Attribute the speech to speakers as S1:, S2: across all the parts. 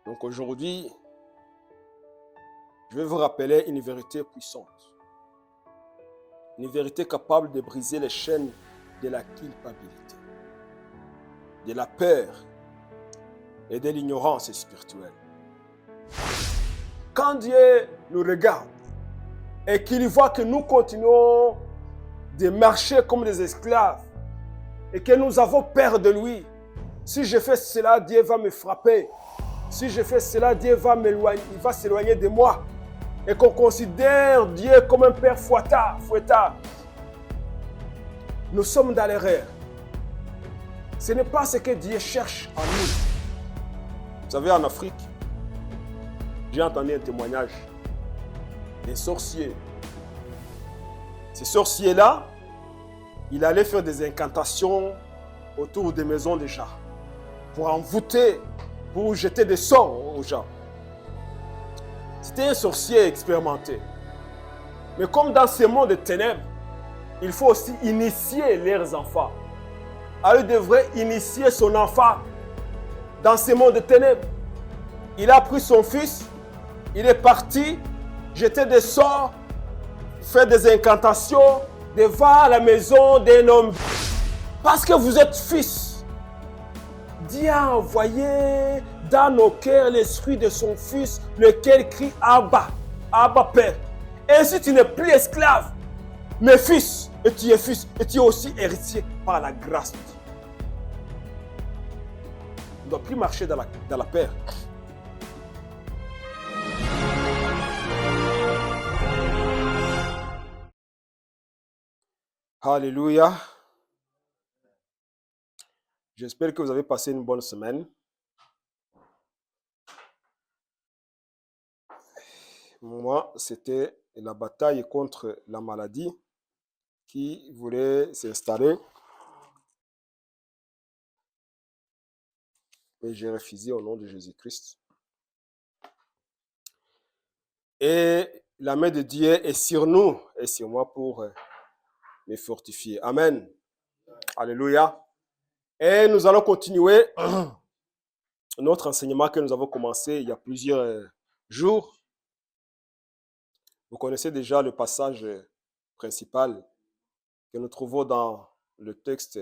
S1: Donc aujourd'hui, je vais vous rappeler une vérité puissante. Une vérité capable de briser les chaînes de la culpabilité, de la peur et de l'ignorance spirituelle. Quand Dieu nous regarde et qu'il voit que nous continuons de marcher comme des esclaves et que nous avons peur de lui, si je fais cela, Dieu va me frapper. Si je fais cela, Dieu va s'éloigner de moi. Et qu'on considère Dieu comme un père fouettard. Nous sommes dans l'erreur. Ce n'est pas ce que Dieu cherche en nous. Vous savez, en Afrique, j'ai entendu un témoignage des sorciers. Ces sorciers-là, ils allaient faire des incantations autour des maisons des gens pour envoûter, pour jeter des sorts aux gens. C'était un sorcier expérimenté. Mais comme dans ce monde de ténèbres, il faut aussi initier leurs enfants. Alors il devrait initier son enfant dans ce monde de ténèbres. Il a pris son fils, il est parti, jeter des sorts, faire des incantations devant la maison d'un homme. Parce que vous êtes fils. Dieu a envoyé dans nos cœurs l'esprit de son fils, lequel crie Abba, Abba Père. Ainsi tu n'es plus esclave, mais fils, et tu es fils, et tu es aussi héritier par la grâce de Dieu. On ne doit plus marcher dans la peur. Alléluia. J'espère que vous avez passé une bonne semaine. Moi, c'était la bataille contre la maladie qui voulait s'installer. Et j'ai refusé au nom de Jésus-Christ. Et la main de Dieu est sur nous et sur moi pour me fortifier. Amen. Alléluia. Et nous allons continuer notre enseignement que nous avons commencé il y a plusieurs jours. Vous connaissez déjà le passage principal que nous trouvons dans le texte,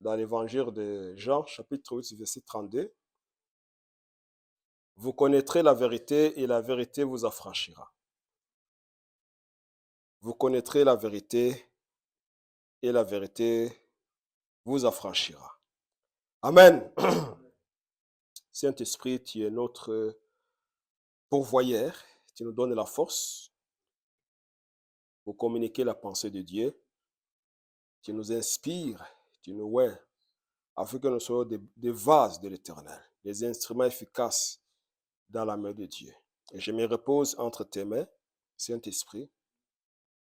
S1: dans l'évangile de Jean, chapitre 8, verset 32. Vous connaîtrez la vérité et la vérité vous affranchira. Vous connaîtrez la vérité et la vérité vous affranchira. Amen. Saint-Esprit, tu es notre pourvoyeur. Tu nous donnes la force pour communiquer la pensée de Dieu. Tu nous inspires, tu nous oins, afin que nous soyons des vases de l'Éternel, des instruments efficaces dans la main de Dieu. Et je me repose entre tes mains, Saint-Esprit,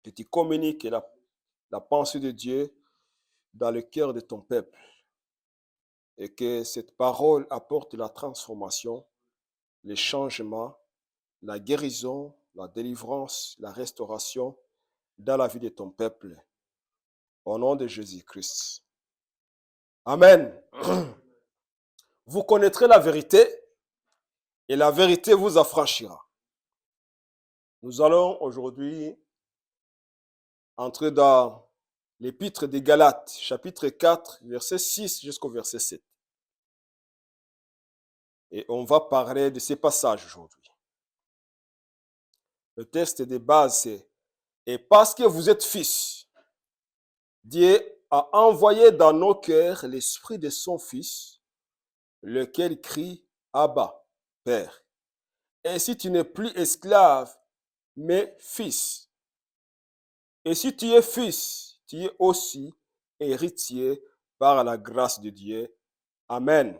S1: que tu communiques la pensée de Dieu dans le cœur de ton peuple et que cette parole apporte la transformation, le changement, la guérison, la délivrance, la restauration dans la vie de ton peuple. Au nom de Jésus-Christ. Amen. Vous connaîtrez la vérité et la vérité vous affranchira. Nous allons aujourd'hui entrer dans l'épître des Galates, chapitre 4, verset 6 jusqu'au verset 7. Et on va parler de ces passages aujourd'hui. Le texte de base, c'est « Et parce que vous êtes fils, Dieu a envoyé dans nos cœurs l'esprit de son Fils, lequel crie « Abba, Père ». Ainsi tu n'es plus esclave, mais fils. Et si tu es fils, tu es aussi héritier par la grâce de Dieu. Amen.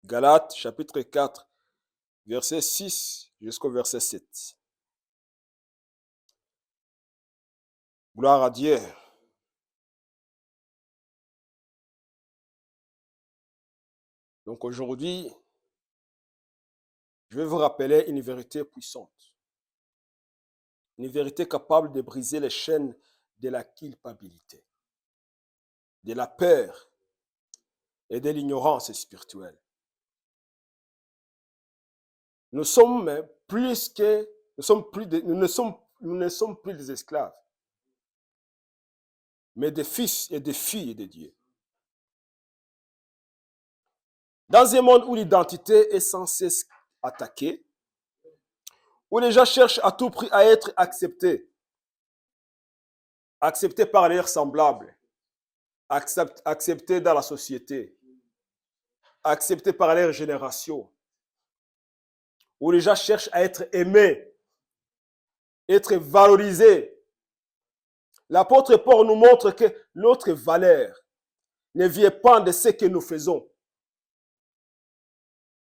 S1: Galates chapitre 4, verset 6 jusqu'au verset 7. Gloire à Dieu. Donc aujourd'hui, je vais vous rappeler une vérité puissante. Une vérité capable de briser les chaînes de la culpabilité, de la peur et de l'ignorance spirituelle. Nous sommes plus que, nous ne sommes plus des esclaves, mais des fils et des filles de Dieu. Dans un monde où l'identité est sans cesse attaquée, où les gens cherchent à tout prix à être acceptés par leurs semblables, acceptés dans la société, acceptés par leur génération, où les gens cherchent à être aimés, être valorisés. L'apôtre Paul nous montre que notre valeur ne vient pas de ce que nous faisons,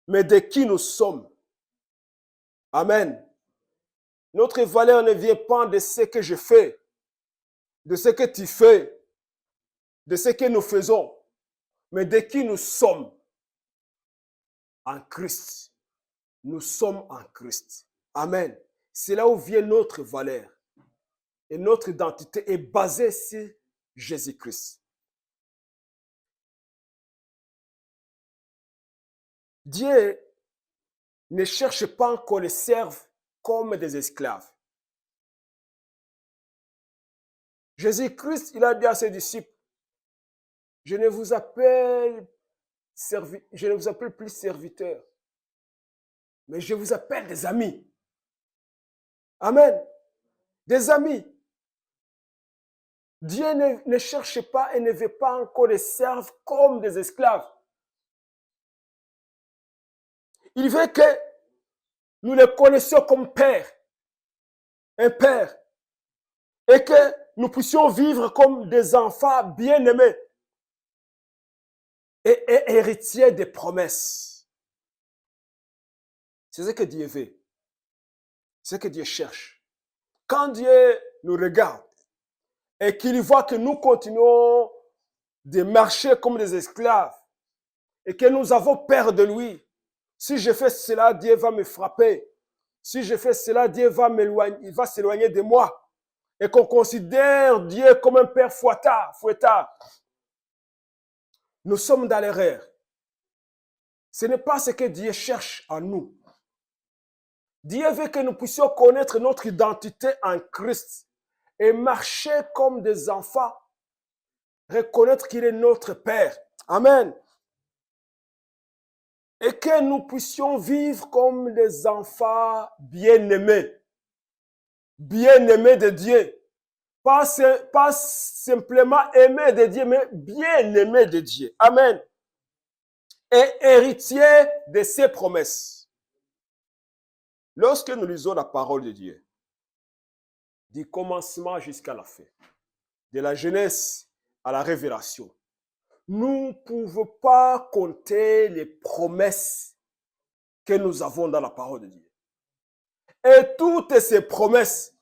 S1: mais de qui nous sommes. Amen. Notre valeur ne vient pas de ce que je fais, de ce que tu fais, de ce que nous faisons, mais de qui nous sommes en Christ. Nous sommes en Christ. Amen. C'est là où vient notre valeur. Et notre identité est basée sur Jésus-Christ. Dieu ne cherche pas qu'on les serve comme des esclaves. Jésus-Christ, il a dit à ses disciples, je ne vous appelle plus serviteurs, mais je vous appelle des amis. Amen. Des amis. Dieu ne cherche pas et ne veut pas qu'on les serve comme des esclaves. Il veut que nous les connaissions comme père, un père, et que nous puissions vivre comme des enfants bien-aimés et héritiers des promesses. C'est ce que Dieu veut. C'est ce que Dieu cherche. Quand Dieu nous regarde et qu'il voit que nous continuons de marcher comme des esclaves et que nous avons peur de lui, si je fais cela, Dieu va me frapper. Si je fais cela, Dieu va m'éloigner, il va s'éloigner de moi. Et qu'on considère Dieu comme un père fouettard. Nous sommes dans l'erreur. Ce n'est pas ce que Dieu cherche en nous. Dieu veut que nous puissions connaître notre identité en Christ et marcher comme des enfants. Reconnaître qu'il est notre Père. Amen. Et que nous puissions vivre comme des enfants bien-aimés. Bien-aimés de Dieu. Pas simplement aimés de Dieu, mais bien-aimés de Dieu. Amen. Et héritiers de ses promesses. Lorsque nous lisons la parole de Dieu, du commencement jusqu'à la fin, de la Genèse à la Révélation, nous ne pouvons pas compter les promesses que nous avons dans la parole de Dieu. Et toutes ces promesses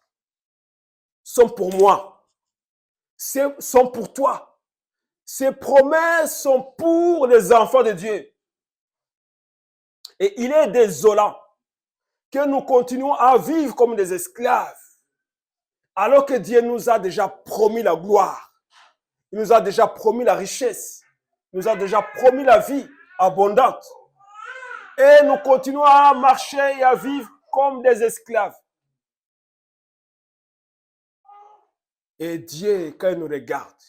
S1: sont pour moi, sont pour toi. Ces promesses sont pour les enfants de Dieu. Et il est désolant que nous continuons à vivre comme des esclaves, alors que Dieu nous a déjà promis la gloire. Il nous a déjà promis la richesse. Il nous a déjà promis la vie abondante. Et nous continuons à marcher et à vivre comme des esclaves. Et Dieu, quand il nous regarde,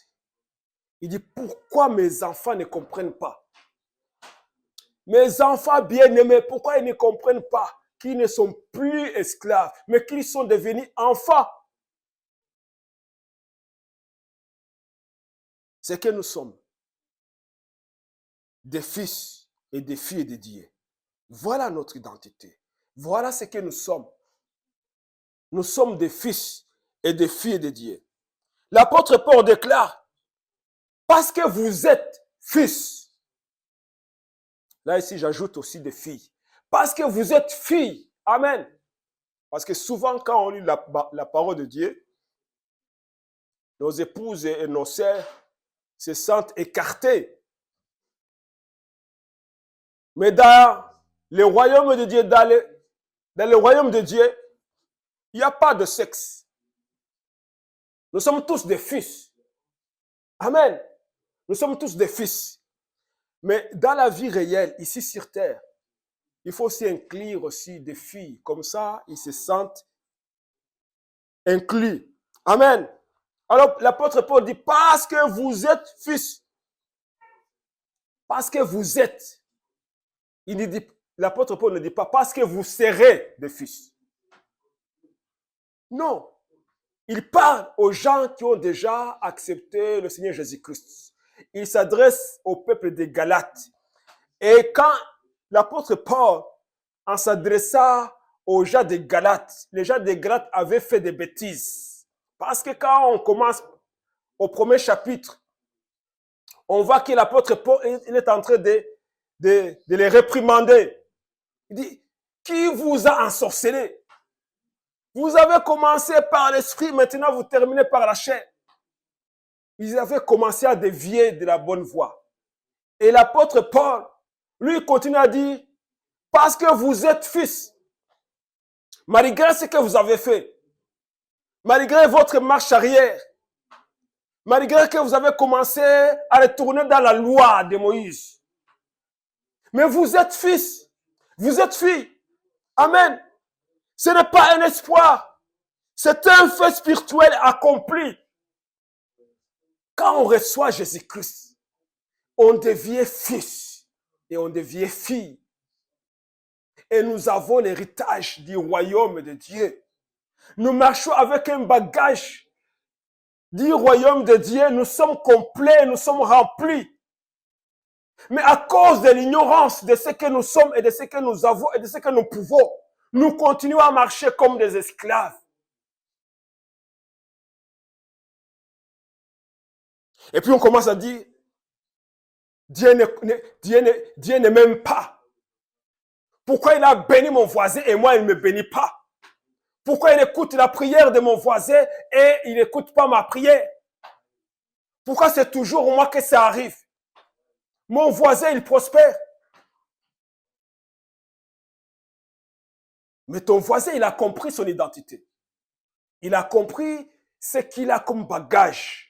S1: il dit, pourquoi mes enfants ne comprennent pas? Mes enfants bien-aimés, pourquoi ils ne comprennent pas qu'ils ne sont plus esclaves, mais qu'ils sont devenus enfants? C'est que nous sommes des fils et des filles de Dieu. Voilà notre identité. Voilà ce que nous sommes. Nous sommes des fils et des filles de Dieu. L'apôtre Paul déclare, parce que vous êtes fils. Là, ici, j'ajoute aussi des filles. Parce que vous êtes filles. Amen. Parce que souvent, quand on lit la parole de Dieu, nos épouses et nos sœurs se sentent écartées. Mais dans le royaume de Dieu, dans le royaume de Dieu, il n'y a pas de sexe. Nous sommes tous des fils. Amen. Nous sommes tous des fils. Mais dans la vie réelle, ici sur terre, il faut aussi inclure aussi des filles. Comme ça, ils se sentent inclus. Amen. Alors, l'apôtre Paul dit, parce que vous êtes fils. Parce que vous êtes. L'apôtre Paul ne dit pas, parce que vous serez des fils. Non. Il parle aux gens qui ont déjà accepté le Seigneur Jésus-Christ. Il s'adresse au peuple des Galates. Et quand l'apôtre Paul, en s'adressant aux gens des Galates, les gens des Galates avaient fait des bêtises. Parce que quand on commence au premier chapitre, on voit que l'apôtre Paul il est en train de les réprimander. Il dit, qui vous a ensorcelé? Vous avez commencé par l'esprit, maintenant vous terminez par la chair. Ils avaient commencé à dévier de la bonne voie. Et l'apôtre Paul, lui, continue à dire, parce que vous êtes fils, malgré ce que vous avez fait, malgré votre marche arrière, malgré que vous avez commencé à retourner dans la loi de Moïse. Mais vous êtes fils, vous êtes fille. Amen. Ce n'est pas un espoir, c'est un fait spirituel accompli. Quand on reçoit Jésus-Christ, on devient fils et on devient fille. Et nous avons l'héritage du royaume de Dieu. Nous marchons avec un bagage du royaume de Dieu. Nous sommes complets, nous sommes remplis. Mais à cause de l'ignorance de ce que nous sommes et de ce que nous avons et de ce que nous pouvons, nous continuons à marcher comme des esclaves. Et puis on commence à dire, Dieu ne m'aime pas. Pourquoi il a béni mon voisin et moi il ne me bénit pas? Pourquoi il écoute la prière de mon voisin et il n'écoute pas ma prière? Pourquoi c'est toujours moi que ça arrive? Mon voisin il prospère. Mais ton voisin il a compris son identité. Il a compris ce qu'il a comme bagage.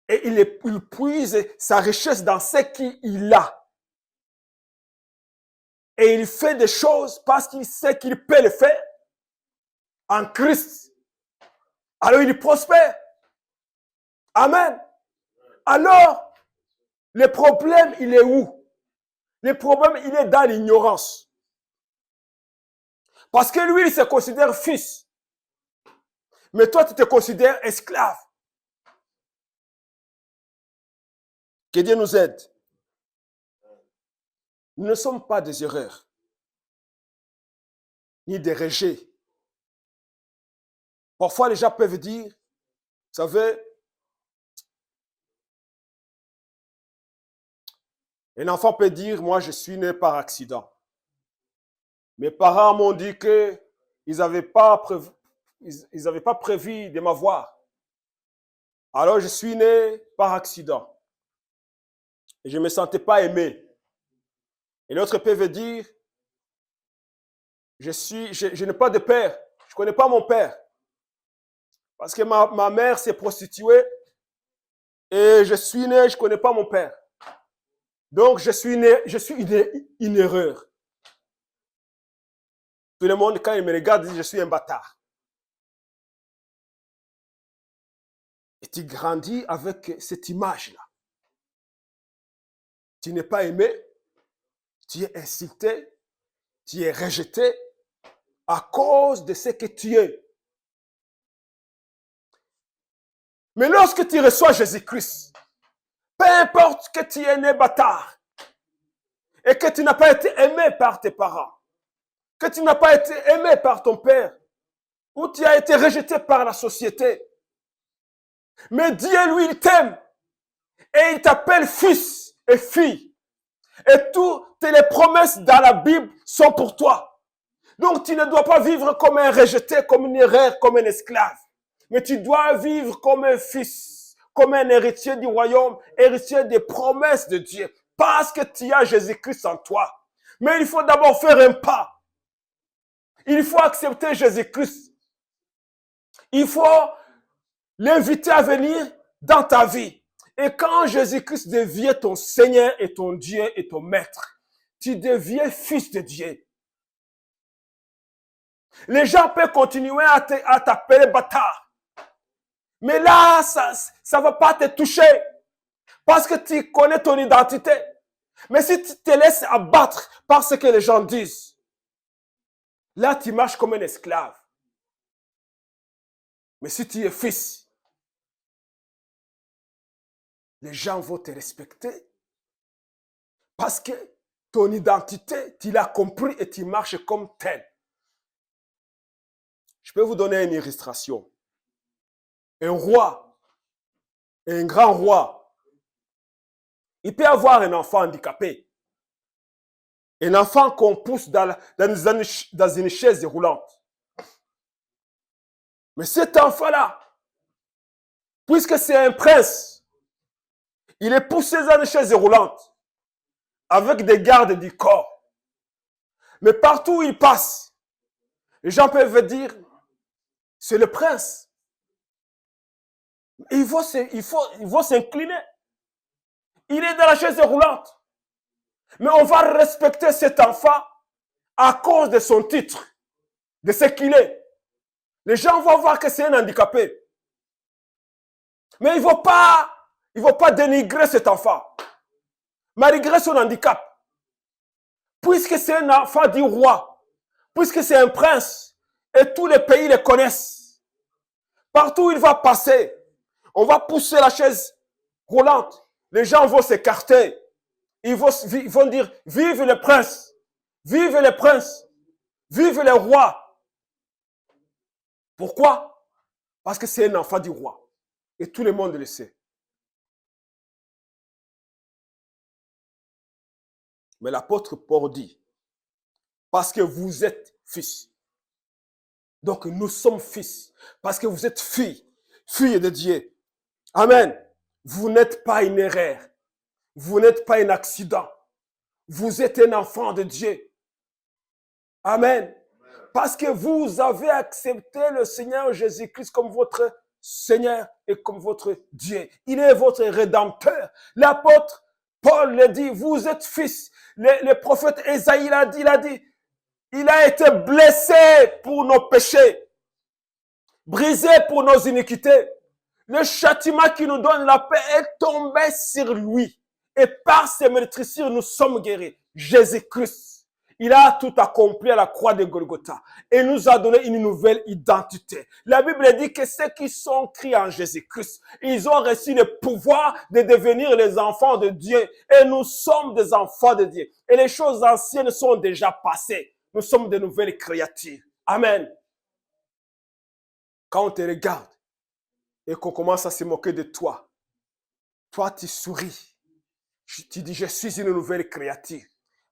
S1: Et il puise sa richesse dans ce qu'il a. Et il fait des choses parce qu'il sait qu'il peut le faire en Christ. Alors il prospère. Amen. Alors, le problème, il est où? Le problème, il est dans l'ignorance. Parce que lui, il se considère fils. Mais toi, tu te considères esclave. Que Dieu nous aide. Nous ne sommes pas des erreurs, ni des rejets. Parfois, les gens peuvent dire, vous savez, un enfant peut dire, moi, je suis né par accident. Mes parents m'ont dit qu'ils n'avaient pas prévu de m'avoir. Alors, je suis né par accident. Et je ne me sentais pas aimé. Et l'autre peut dire, je n'ai pas de père, je ne connais pas mon père. Parce que ma mère s'est prostituée et je suis né, je ne connais pas mon père. Donc je suis une erreur. Tout le monde, quand il me regarde, dit je suis un bâtard. Et tu grandis avec cette image-là. Tu n'es pas aimé. Tu es insulté, tu es rejeté à cause de ce que tu es. Mais lorsque tu reçois Jésus-Christ, peu importe que tu es né bâtard et que tu n'as pas été aimé par tes parents, que tu n'as pas été aimé par ton père, ou tu as été rejeté par la société, mais Dieu, lui, il t'aime et il t'appelle fils et fille. Et toutes les promesses dans la Bible sont pour toi. Donc tu ne dois pas vivre comme un rejeté, comme une erreur, comme un esclave. Mais tu dois vivre comme un fils, comme un héritier du royaume, héritier des promesses de Dieu. Parce que tu as Jésus-Christ en toi. Mais il faut d'abord faire un pas. Il faut accepter Jésus-Christ. Il faut l'inviter à venir dans ta vie. Et quand Jésus-Christ devient ton Seigneur et ton Dieu et ton Maître, tu deviens fils de Dieu. Les gens peuvent continuer à t'appeler bâtard. Mais là, ça ne va pas te toucher. Parce que tu connais ton identité. Mais si tu te laisses abattre par ce que les gens disent, là, tu marches comme un esclave. Mais si tu es fils, les gens vont te respecter. Parce que ton identité, tu l'as compris et tu marches comme tel. Je peux vous donner une illustration. Un roi, un grand roi, il peut avoir un enfant handicapé. Un enfant qu'on pousse dans une chaise roulante. Mais cet enfant-là, puisque c'est un prince, il est poussé dans une chaise roulante avec des gardes du corps. Mais partout où il passe, les gens peuvent dire, c'est le prince. Il faut s'incliner. Il est dans la chaise roulante. Mais on va respecter cet enfant à cause de son titre, de ce qu'il est. Les gens vont voir que c'est un handicapé. Mais il ne faut pas dénigrer cet enfant, malgré son handicap. Puisque c'est un enfant du roi, puisque c'est un prince, et tous les pays le connaissent. Partout où il va passer, on va pousser la chaise roulante. Les gens vont s'écarter. Ils vont dire, vive le prince, vive le prince, vive le roi. Pourquoi? Parce que c'est un enfant du roi. Et tout le monde le sait. Mais l'apôtre Paul dit, parce que vous êtes fils. Donc nous sommes fils. Parce que vous êtes filles de Dieu. Amen. Vous n'êtes pas une erreur. Vous n'êtes pas un accident. Vous êtes un enfant de Dieu. Amen. Parce que vous avez accepté le Seigneur Jésus-Christ comme votre Seigneur et comme votre Dieu. Il est votre rédempteur. L'apôtre Paul le dit, vous êtes fils. Le prophète Ésaïe l'a dit, il a été blessé pour nos péchés, brisé pour nos iniquités. Le châtiment qui nous donne la paix est tombé sur lui. Et par ses meurtrissures, nous sommes guéris. Jésus-Christ, il a tout accompli à la croix de Golgotha et nous a donné une nouvelle identité. La Bible dit que ceux qui sont créés en Jésus-Christ, ils ont reçu le pouvoir de devenir les enfants de Dieu. Et nous sommes des enfants de Dieu. Et les choses anciennes sont déjà passées. Nous sommes de nouvelles créatures. Amen. Quand on te regarde et qu'on commence à se moquer de toi, toi tu souris. Tu dis, je suis une nouvelle créature.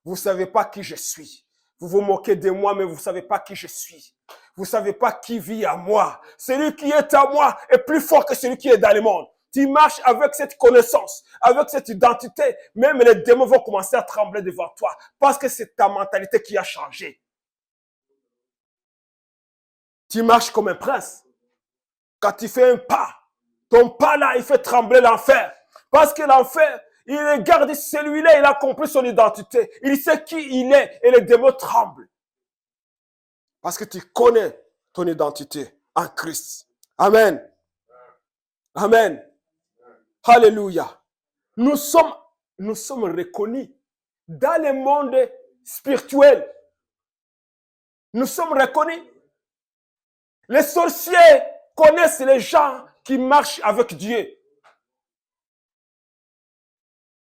S1: Vous ne savez pas qui je suis. Vous vous moquez de moi, mais vous ne savez pas qui je suis. Vous ne savez pas qui vit à moi. Celui qui est à moi est plus fort que celui qui est dans le monde. Tu marches avec cette connaissance, avec cette identité. Même les démons vont commencer à trembler devant toi. Parce que c'est ta mentalité qui a changé. Tu marches comme un prince. Quand tu fais un pas, ton pas là, il fait trembler l'enfer. Parce que l'enfer, il regarde celui-là, il a compris son identité. Il sait qui il est et les démons tremblent. Parce que tu connais ton identité en Christ. Amen. Amen. Alléluia. Nous sommes reconnus dans le monde spirituel. Nous sommes reconnus. Les sorciers connaissent les gens qui marchent avec Dieu.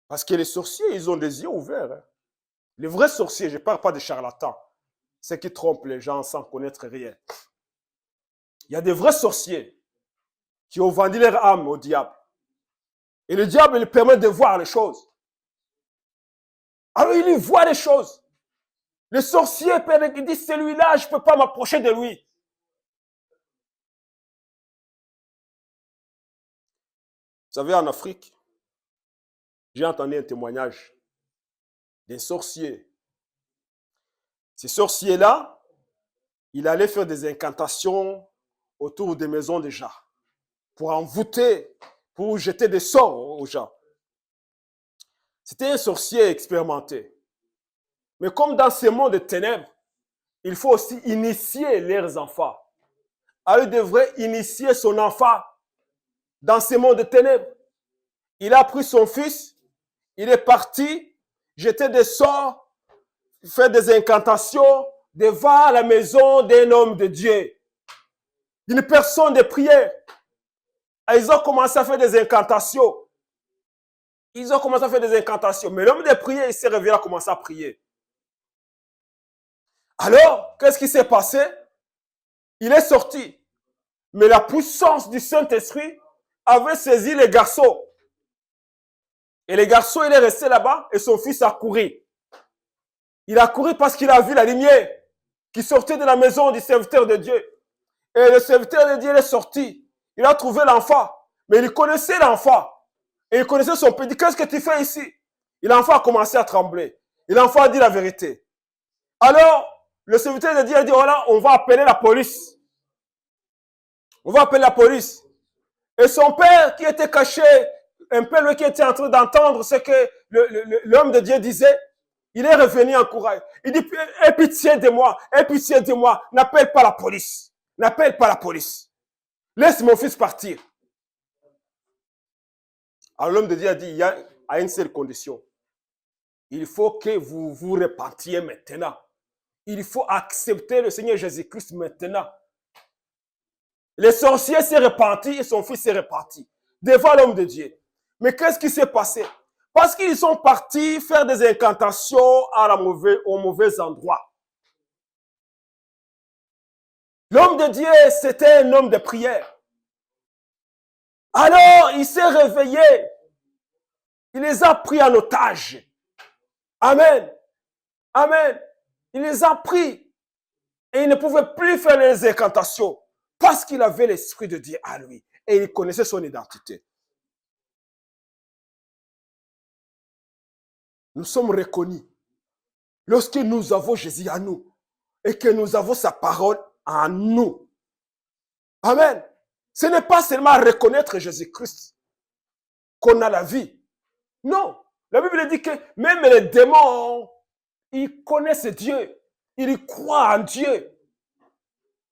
S1: Parce que les sorciers, ils ont des yeux ouverts. Hein. Les vrais sorciers, je ne parle pas de charlatans. Ceux qui trompent les gens sans connaître rien. Il y a des vrais sorciers qui ont vendu leur âme au diable. Et le diable, il permet de voir les choses. Alors, il voit les choses. Le sorcier, il dit, celui-là, je ne peux pas m'approcher de lui. Vous savez, en Afrique, j'ai entendu un témoignage d'un sorcier. Ces sorciers-là, il allait faire des incantations autour des maisons des gens pour envoûter, pour jeter des sorts aux gens. C'était un sorcier expérimenté. Mais comme dans ce monde de ténèbres, il faut aussi initier leurs enfants. Alors, il devrait initier son enfant dans ce monde de ténèbres. Il a pris son fils, il est parti, jeter des sorts, faire des incantations devant la maison d'un homme de Dieu, d'une personne de prière. Et ils ont commencé à faire des incantations. Mais l'homme de prière, il s'est réveillé, à commencer à prier. Alors, qu'est-ce qui s'est passé? Il est sorti. Mais la puissance du Saint-Esprit avait saisi les garçons. Et les garçons, il est resté là-bas et son fils a couru. Il a couru parce qu'il a vu la lumière qui sortait de la maison du serviteur de Dieu. Et le serviteur de Dieu est sorti. Il a trouvé l'enfant. Mais il connaissait l'enfant. Et il connaissait son père. Il dit, qu'est-ce que tu fais ici? Et l'enfant a commencé à trembler. Et l'enfant a dit la vérité. Alors, le serviteur de Dieu a dit, voilà, on va appeler la police. On va appeler la police. Et son père qui était caché, un peu lui qui était en train d'entendre ce que l'homme de Dieu disait, il est revenu en courage. Il dit, aie pitié de moi, n'appelle pas la police. N'appelle pas la police. Laisse mon fils partir. Alors l'homme de Dieu a dit, il y a une seule condition. Il faut que vous vous repentiez maintenant. Il faut accepter le Seigneur Jésus-Christ maintenant. Les sorciers s'est repenti et son fils s'est repenti devant l'homme de Dieu. Mais qu'est-ce qui s'est passé? Parce qu'ils sont partis faire des incantations au mauvais endroit. L'homme de Dieu, c'était un homme de prière. Alors, il s'est réveillé. Il les a pris en otage. Amen. Amen. Il les a pris. Et il ne pouvait plus faire les incantations. Parce qu'il avait l'Esprit de Dieu à lui. Et il connaissait son identité. Nous sommes reconnus. Lorsque nous avons Jésus à nous. Et que nous avons sa parole en nous. Amen. Ce n'est pas seulement reconnaître Jésus-Christ qu'on a la vie. Non. La Bible dit que même les démons, ils connaissent Dieu. Ils croient en Dieu.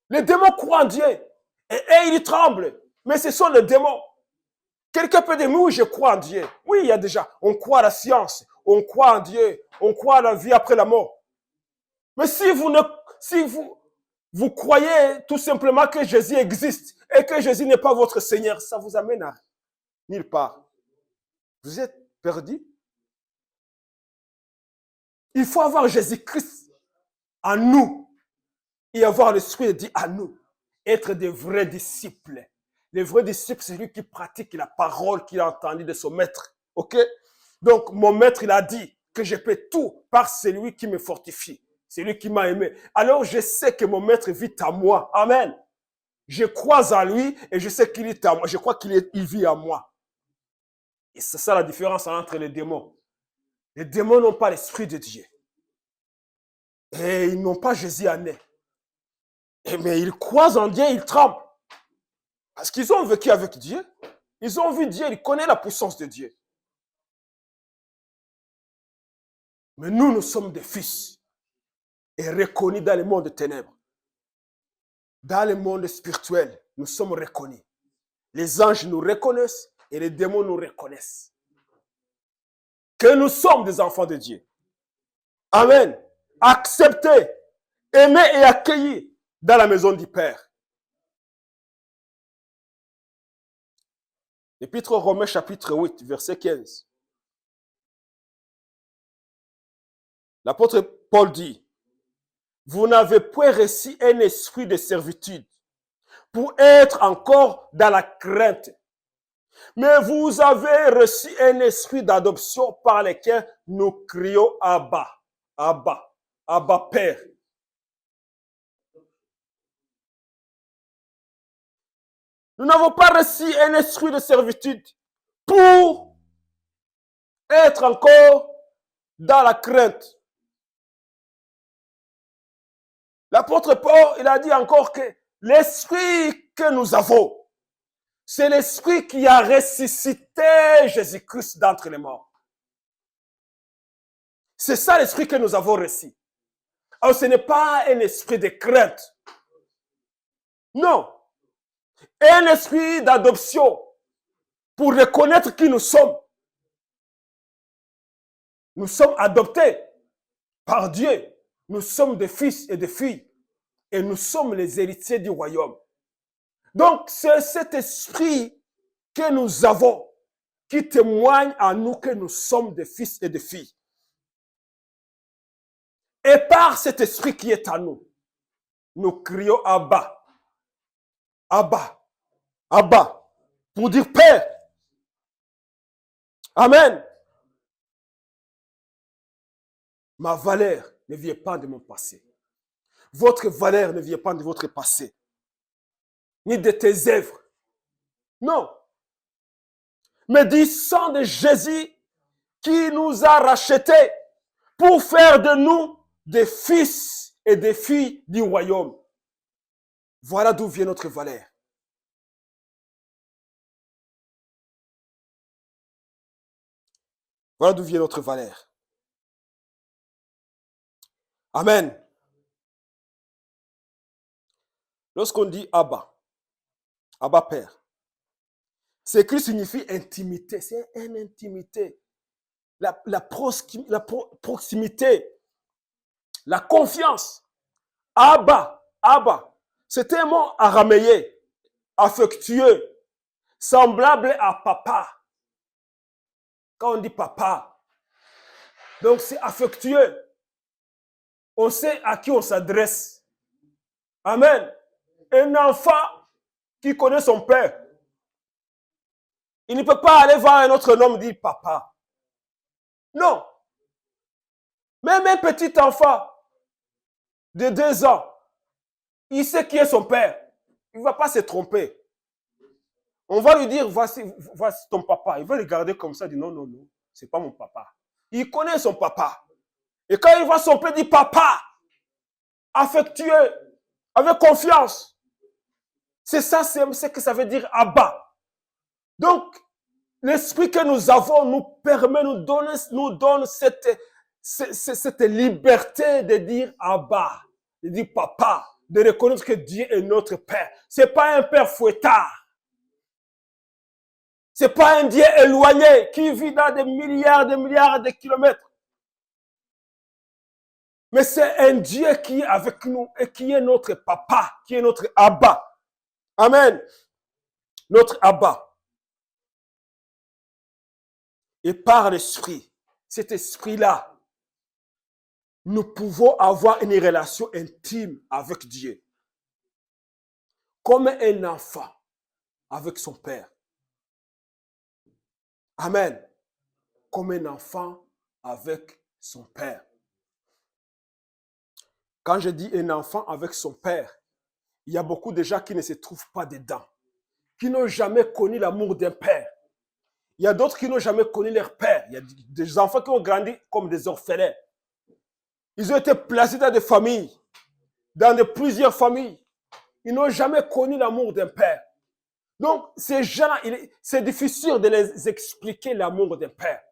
S1: Les démons croient en Dieu. Et ils tremblent. Mais ce sont les démons. Quelqu'un peut dire, oui, je crois en Dieu. Oui, il y a déjà. On croit à la science. On croit en Dieu. On croit à la vie après la mort. Mais si vous croyez tout simplement que Jésus existe et que Jésus n'est pas votre Seigneur, ça vous amène à nulle part. Vous êtes perdu. Il faut avoir Jésus-Christ en nous et avoir l'Esprit de Dieu en nous. Être des vrais disciples. Les vrais disciples, c'est lui qui pratique la parole qu'il a entendue de son maître. Ok? Donc, mon maître, il a dit que je peux tout par celui qui me fortifie. C'est lui qui m'a aimé. Alors, je sais que mon maître vit en moi. Amen. Je crois en lui et je sais qu'il est en moi. Je crois qu'il vit en moi. Et c'est ça la différence entre les démons. Les démons n'ont pas l'Esprit de Dieu. Et ils n'ont pas Jésus en eux. Mais ils croient en Dieu, ils tremblent. Parce qu'ils ont vécu avec Dieu. Ils ont vu Dieu, ils connaissent la puissance de Dieu. Mais nous sommes des fils. Et reconnus dans le monde des ténèbres. Dans le monde spirituel, nous sommes reconnus. Les anges nous reconnaissent et les démons nous reconnaissent. Que nous sommes des enfants de Dieu. Amen. Acceptés, aimés et accueillis dans la maison du Père. L'Épître aux Romains chapitre 8, verset 15. L'apôtre Paul dit, vous n'avez point reçu un esprit de servitude pour être encore dans la crainte. Mais vous avez reçu un esprit d'adoption par lequel nous crions Abba, Abba, Abba Père. Nous n'avons pas reçu un esprit de servitude pour être encore dans la crainte. L'apôtre Paul, il a dit encore que l'esprit que nous avons, c'est l'esprit qui a ressuscité Jésus-Christ d'entre les morts. C'est ça l'esprit que nous avons reçu. Alors ce n'est pas un esprit de crainte. Non. Un esprit d'adoption pour reconnaître qui nous sommes. Nous sommes adoptés par Dieu. Nous sommes des fils et des filles. Et nous sommes les héritiers du royaume. Donc c'est cet esprit que nous avons qui témoigne à nous que nous sommes des fils et des filles. Et par cet esprit qui est à nous, nous crions Abba. Abba. Abba. Pour dire Père. Amen. Ma valeur ne vient pas de mon passé. Votre valeur ne vient pas de votre passé. Ni de tes œuvres. Non. Mais du sang de Jésus qui nous a rachetés pour faire de nous des fils et des filles du royaume. Voilà d'où vient notre valeur. Voilà d'où vient notre valeur. Amen. Lorsqu'on dit Abba, Abba Père, c'est que signifie intimité. C'est une intimité. La proximité. La confiance. Abba, Abba. C'est un mot araméen, affectueux, semblable à papa. Quand on dit papa, donc c'est affectueux. On sait à qui on s'adresse. Amen. Un enfant qui connaît son père, il ne peut pas aller voir un autre homme et dire papa. Non. Même un petit enfant de 2 ans, il sait qui est son père. Il ne va pas se tromper. On va lui dire, voici ton papa. Il va regarder comme ça, il dit non, non, non, ce n'est pas mon papa. Il connaît son papa. Et quand il voit son père, il dit papa, affectueux, avec confiance. C'est ça, c'est ce que ça veut dire Abba. Donc, l'esprit que nous avons nous permet, nous donne cette liberté de dire Abba, de dire papa, de reconnaître que Dieu est notre Père. Ce n'est pas un Père fouettard. Ce n'est pas un Dieu éloigné qui vit dans des milliards de kilomètres. Mais c'est un Dieu qui est avec nous et qui est notre papa, qui est notre Abba. Amen. Notre Abba. Et par l'esprit, cet esprit-là, nous pouvons avoir une relation intime avec Dieu. Comme un enfant avec son père. Amen. Comme un enfant avec son père. Quand je dis un enfant avec son père, il y a beaucoup de gens qui ne se trouvent pas dedans, qui n'ont jamais connu l'amour d'un père. Il y a d'autres qui n'ont jamais connu leur père. Il y a des enfants qui ont grandi comme des orphelins. Ils ont été placés dans des familles, dans plusieurs familles. Ils n'ont jamais connu l'amour d'un père. Donc, ces gens-là, c'est difficile de les expliquer l'amour d'un père.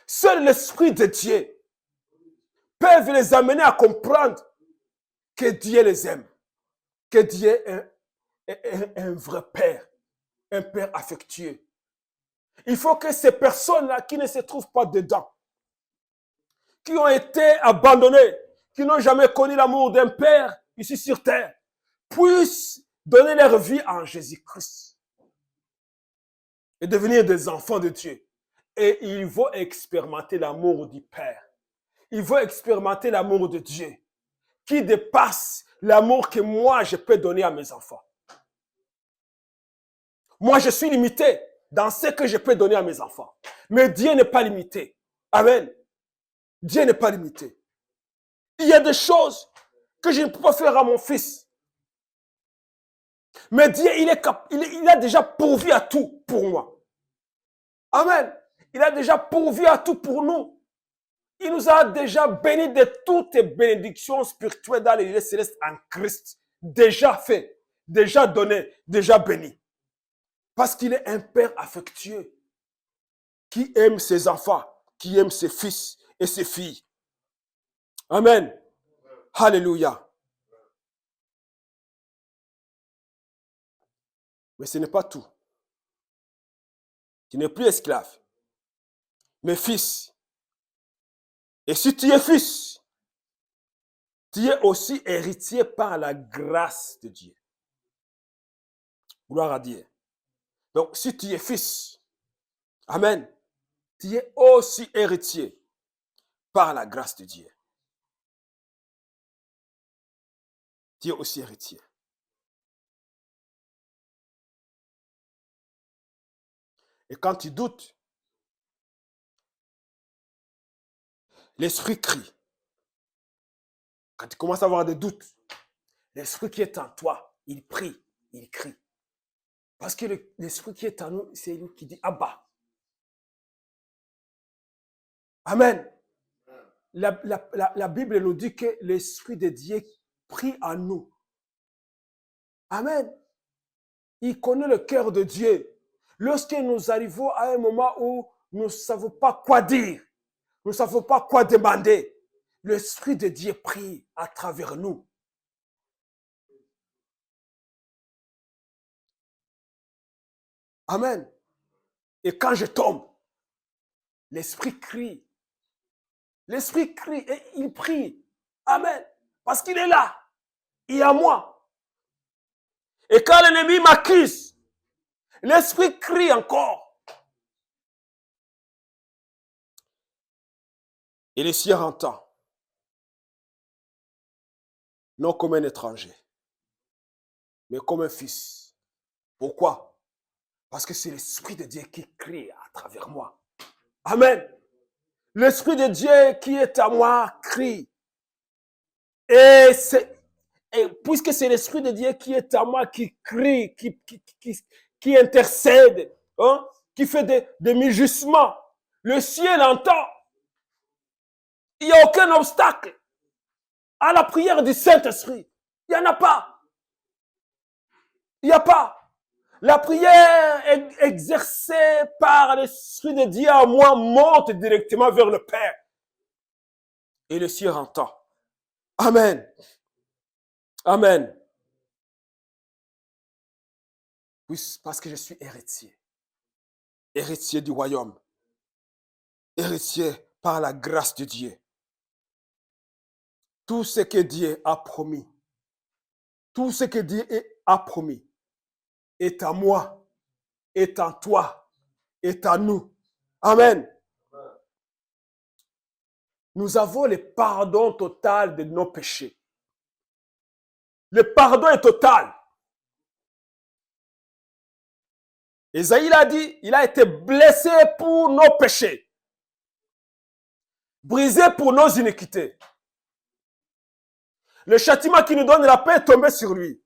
S1: Seul l'Esprit de Dieu peut les amener à comprendre que Dieu les aime, que Dieu est un vrai père, un père affectueux. Il faut que ces personnes-là qui ne se trouvent pas dedans, qui ont été abandonnées, qui n'ont jamais connu l'amour d'un père ici sur terre, puissent donner leur vie en Jésus-Christ et devenir des enfants de Dieu. Et ils vont expérimenter l'amour du Père. Ils vont expérimenter l'amour de Dieu qui dépasse l'amour que moi je peux donner à mes enfants. Moi, je suis limité dans ce que je peux donner à mes enfants. Mais Dieu n'est pas limité. Amen. Dieu n'est pas limité. Il y a des choses que je ne peux pas faire à mon fils. Mais Dieu, il a déjà pourvu à tout pour moi. Amen. Il a déjà pourvu à tout pour nous. Il nous a déjà bénis de toutes les bénédictions spirituelles dans les lieux célestes en Christ. Déjà fait, déjà donné, déjà béni. Parce qu'il est un père affectueux qui aime ses enfants, qui aime ses fils et ses filles. Amen. Alléluia. Mais ce n'est pas tout. Tu n'es plus esclave, mais fils. Et si tu es fils, tu es aussi héritier par la grâce de Dieu. Gloire à Dieu. Donc, si tu es fils, amen, tu es aussi héritier par la grâce de Dieu. Tu es aussi héritier. Et quand tu doutes, l'esprit crie. Quand tu commences à avoir des doutes, l'esprit qui est en toi, il prie, il crie. Parce que l'esprit qui est en nous, c'est lui qui dit Abba. Amen. La Bible nous dit que l'esprit de Dieu prie en nous. Amen. Il connaît le cœur de Dieu. Lorsque nous arrivons à un moment où nous ne savons pas quoi dire, nous ne savons pas quoi demander, l'esprit de Dieu prie à travers nous. Amen. Et quand je tombe, l'esprit crie. L'esprit crie et il prie. Amen. Parce qu'il est là. Il est à moi. Et quand l'ennemi m'accuse, l'esprit crie encore. Et le ciel entend. Non comme un étranger, mais comme un fils. Pourquoi? Parce que c'est l'esprit de Dieu qui crie à travers moi. Amen. L'esprit de Dieu qui est à moi crie. Et puisque c'est l'esprit de Dieu qui est à moi qui crie, qui intercède, hein, qui fait des mugissements, le ciel entend. Il n'y a aucun obstacle à la prière du Saint-Esprit. Il n'y en a pas. Il n'y a pas. La prière exercée par l'Esprit de Dieu à moi monte directement vers le Père. Et le ciel entend. Amen. Amen. Oui, parce que je suis héritier. Héritier du royaume. Héritier par la grâce de Dieu. Tout ce que Dieu a promis, tout ce que Dieu a promis est à moi, est en toi, est à nous. Amen. Nous avons le pardon total de nos péchés. Le pardon est total. Ésaïe a dit, il a été blessé pour nos péchés, brisé pour nos iniquités. Le châtiment qui nous donne la paix est tombé sur lui.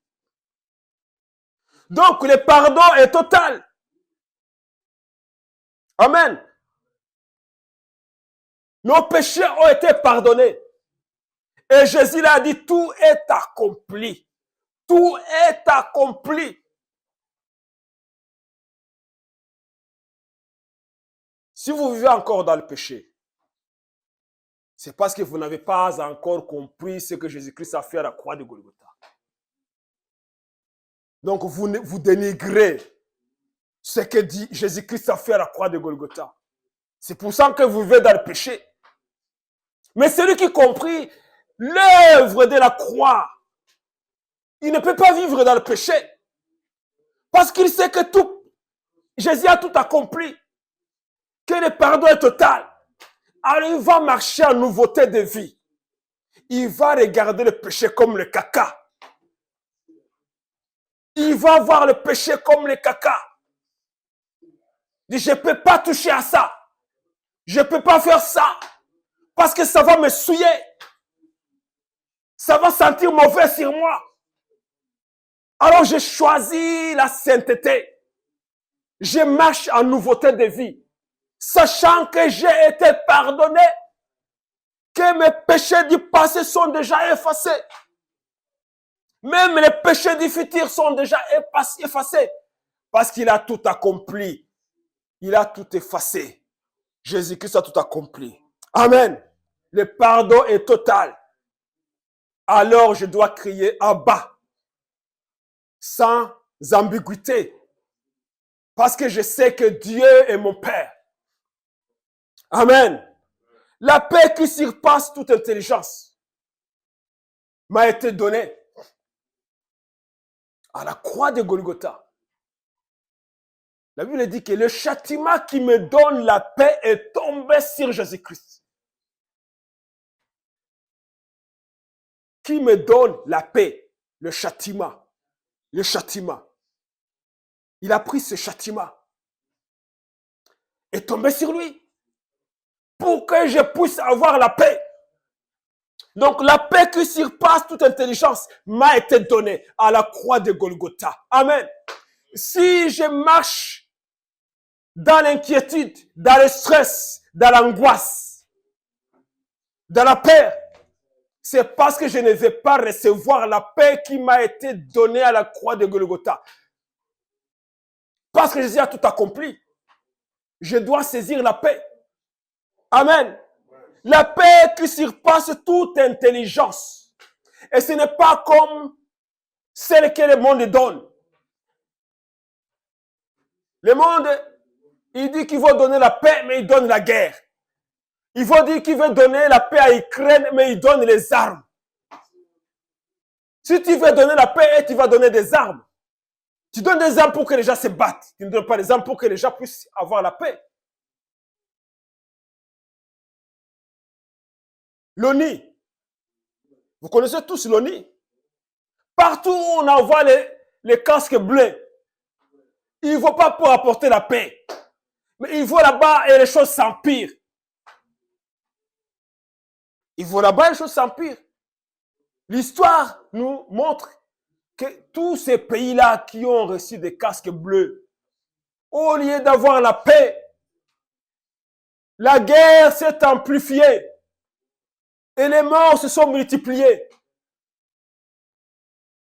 S1: Donc le pardon est total. Amen. Nos péchés ont été pardonnés. Et Jésus a dit, tout est accompli. Tout est accompli. Si vous vivez encore dans le péché, c'est parce que vous n'avez pas encore compris ce que Jésus-Christ a fait à la croix de Golgotha. Donc vous dénigrez ce que Jésus-Christ a fait à la croix de Golgotha. C'est pour ça que vous vivez dans le péché. Mais celui qui comprit l'œuvre de la croix, il ne peut pas vivre dans le péché. Parce qu'il sait que Jésus a tout accompli. Que le pardon est total. Alors il va marcher en nouveauté de vie. Il va regarder le péché comme le caca. Il va voir le péché comme le caca. Il dit, je ne peux pas toucher à ça. Je ne peux pas faire ça. Parce que ça va me souiller. Ça va sentir mauvais sur moi. Alors j'ai choisi la sainteté. Je marche en nouveauté de vie. Sachant que j'ai été pardonné. Que mes péchés du passé sont déjà effacés. Même les péchés du futur sont déjà effacés. Parce qu'il a tout accompli. Il a tout effacé. Jésus-Christ a tout accompli. Amen. Le pardon est total. Alors je dois crier Abba, sans ambiguïté, parce que je sais que Dieu est mon Père. Amen. La paix qui surpasse toute intelligence m'a été donnée à la croix de Golgotha. La Bible dit que le châtiment qui me donne la paix est tombé sur Jésus-Christ. Qui me donne la paix, le châtiment. Le châtiment. Il a pris ce châtiment et tombé sur lui pour que je puisse avoir la paix. Donc la paix qui surpasse toute intelligence m'a été donnée à la croix de Golgotha. Amen. Si je marche dans l'inquiétude, dans le stress, dans l'angoisse, dans la peur, c'est parce que je ne vais pas recevoir la paix qui m'a été donnée à la croix de Golgotha. Parce que Jésus a tout accompli. Je dois saisir la paix. Amen. La paix qui surpasse toute intelligence. Et ce n'est pas comme celle que le monde donne. Le monde, il dit qu'il veut donner la paix, mais il donne la guerre. Il veut dire qu'il veut donner la paix à Ukraine, mais il donne les armes. Si tu veux donner la paix, tu vas donner des armes. Tu donnes des armes pour que les gens se battent. Tu ne donnes pas des armes pour que les gens puissent avoir la paix. L'ONU. Vous connaissez tous l'ONU. Partout où on envoie les casques bleus, il ne faut pas pour apporter la paix. Mais il va là-bas et les choses s'empirent. Il va là-bas et les choses s'empirent. L'histoire nous montre que tous ces pays-là qui ont reçu des casques bleus, au lieu d'avoir la paix, la guerre s'est amplifiée et les morts se sont multipliés.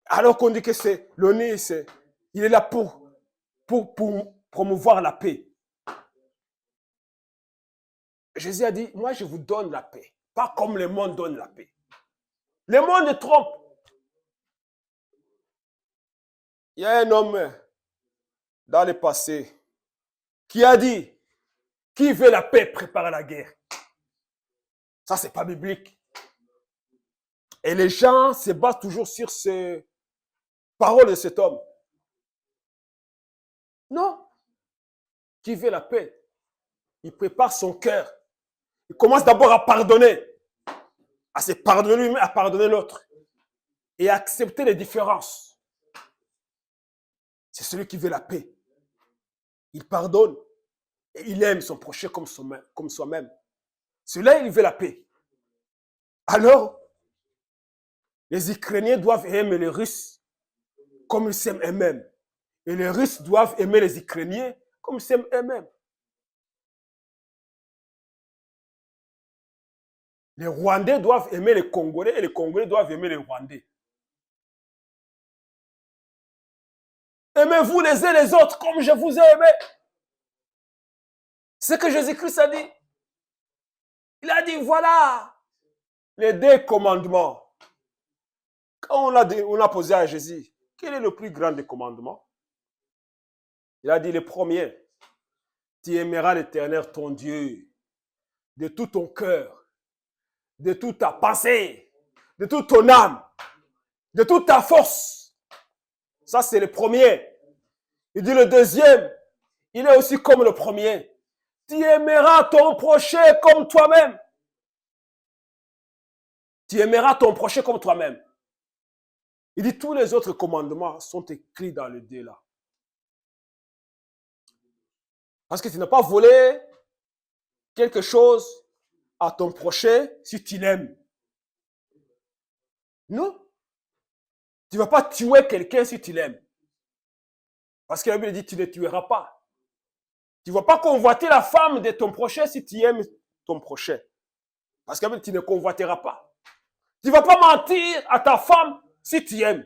S1: Alors qu'on dit que c'est l'ONU, il est là pour promouvoir la paix. Jésus a dit, moi je vous donne la paix, pas comme le monde donne la paix. Le monde trompe. Il y a un homme dans le passé qui a dit, qui veut la paix prépare la guerre. Ça, c'est pas biblique. Et les gens se basent toujours sur ces paroles de cet homme. Non. Qui veut la paix, il prépare son cœur. Il commence d'abord à pardonner. À se pardonner lui-même, à pardonner l'autre. Et à accepter les différences. C'est celui qui veut la paix. Il pardonne. Et il aime son prochain comme soi-même. Celui-là, il veut la paix. Alors, les Ukrainiens doivent aimer les Russes comme ils s'aiment eux-mêmes. Et les Russes doivent aimer les Ukrainiens comme ils s'aiment eux-mêmes. Les Rwandais doivent aimer les Congolais et les Congolais doivent aimer les Rwandais. Aimez-vous les uns les autres comme je vous ai aimé. C'est ce que Jésus-Christ a dit. Il a dit, voilà les 2 commandements. Quand on a posé à Jésus, quel est le plus grand des commandements? Il a dit, le premier, tu aimeras l'Éternel ton Dieu de tout ton cœur, de toute ta pensée, de toute ton âme, de toute ta force. Ça, c'est le premier. Il dit le deuxième, il est aussi comme le premier. Tu aimeras ton prochain comme toi-même. Tu aimeras ton prochain comme toi-même. Il dit tous les autres commandements sont écrits dans le 2 là. Parce que tu n'as pas volé quelque chose à ton prochain si tu l'aimes. Non. Tu ne vas pas tuer quelqu'un si tu l'aimes. Parce que la Bible dit tu ne tueras pas. Tu ne vas pas convoiter la femme de ton prochain si tu aimes ton prochain. Parce que la Bible dit tu ne convoiteras pas. Tu ne vas pas mentir à ta femme si tu aimes.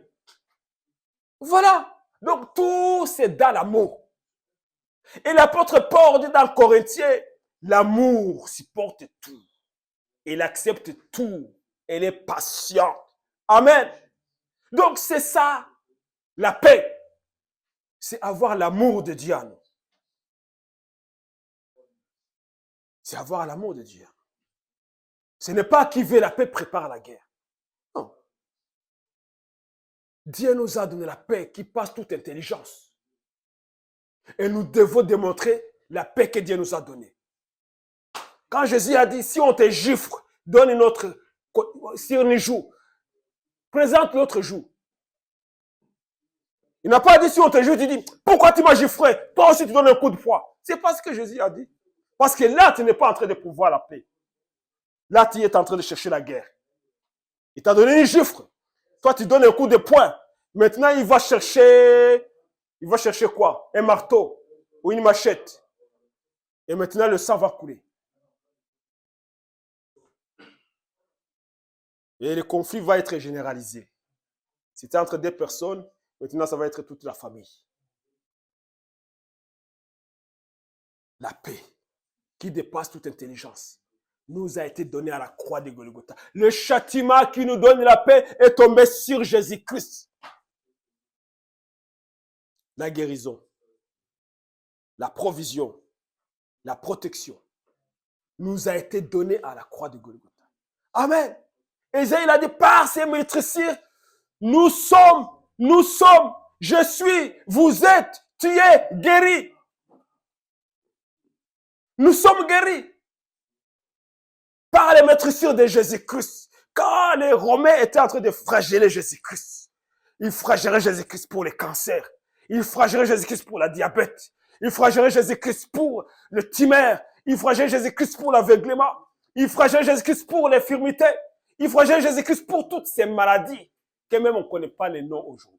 S1: Voilà. Donc tout c'est dans l'amour. Et l'apôtre Paul dit dans Corinthiens, l'amour supporte tout. Il accepte tout. Il est patient. Amen. Donc c'est ça, la paix. C'est avoir l'amour de Dieu en nous. C'est avoir l'amour de Dieu. Ce n'est pas qui veut la paix prépare la guerre. Non. Dieu nous a donné la paix qui passe toute intelligence. Et nous devons démontrer la paix que Dieu nous a donnée. Quand Jésus a dit, si on te gifle, donne une autre, si on y joue, présente l'autre joue. Il n'a pas dit, si on te joue, tu dis, pourquoi tu m'as giflé? Toi aussi tu donnes un coup de poing. C'est pas ce que Jésus a dit. Parce que là, tu n'es pas en train de pouvoir la paix. Là, tu es en train de chercher la guerre. Il t'a donné une gifle. Toi, tu donnes un coup de poing. Maintenant, il va chercher quoi? Un marteau ou une machette. Et maintenant, le sang va couler. Et le conflit va être généralisé. C'était entre deux personnes. Maintenant, ça va être toute la famille. La paix qui dépasse toute intelligence nous a été donnée à la croix de Golgotha. Le châtiment qui nous donne la paix est tombé sur Jésus-Christ. La guérison, la provision, la protection nous a été donnée à la croix de Golgotha. Amen. Ésaïe il a dit, par ses maîtresses, nous sommes, je suis, vous êtes, tu es guéri. Nous sommes guéris par les maîtressures de Jésus-Christ. Quand les Romains étaient en train de flageller Jésus-Christ, ils flagelleraient Jésus-Christ pour les cancers, ils flagelleraient Jésus-Christ pour la diabète, ils flagelleraient Jésus-Christ pour le tumeur, ils flagelleraient Jésus-Christ pour l'aveuglement, ils flagelleraient Jésus-Christ pour l'infirmité, ils flagelleraient Jésus-Christ pour toutes ces maladies que même on ne connaît pas les noms aujourd'hui.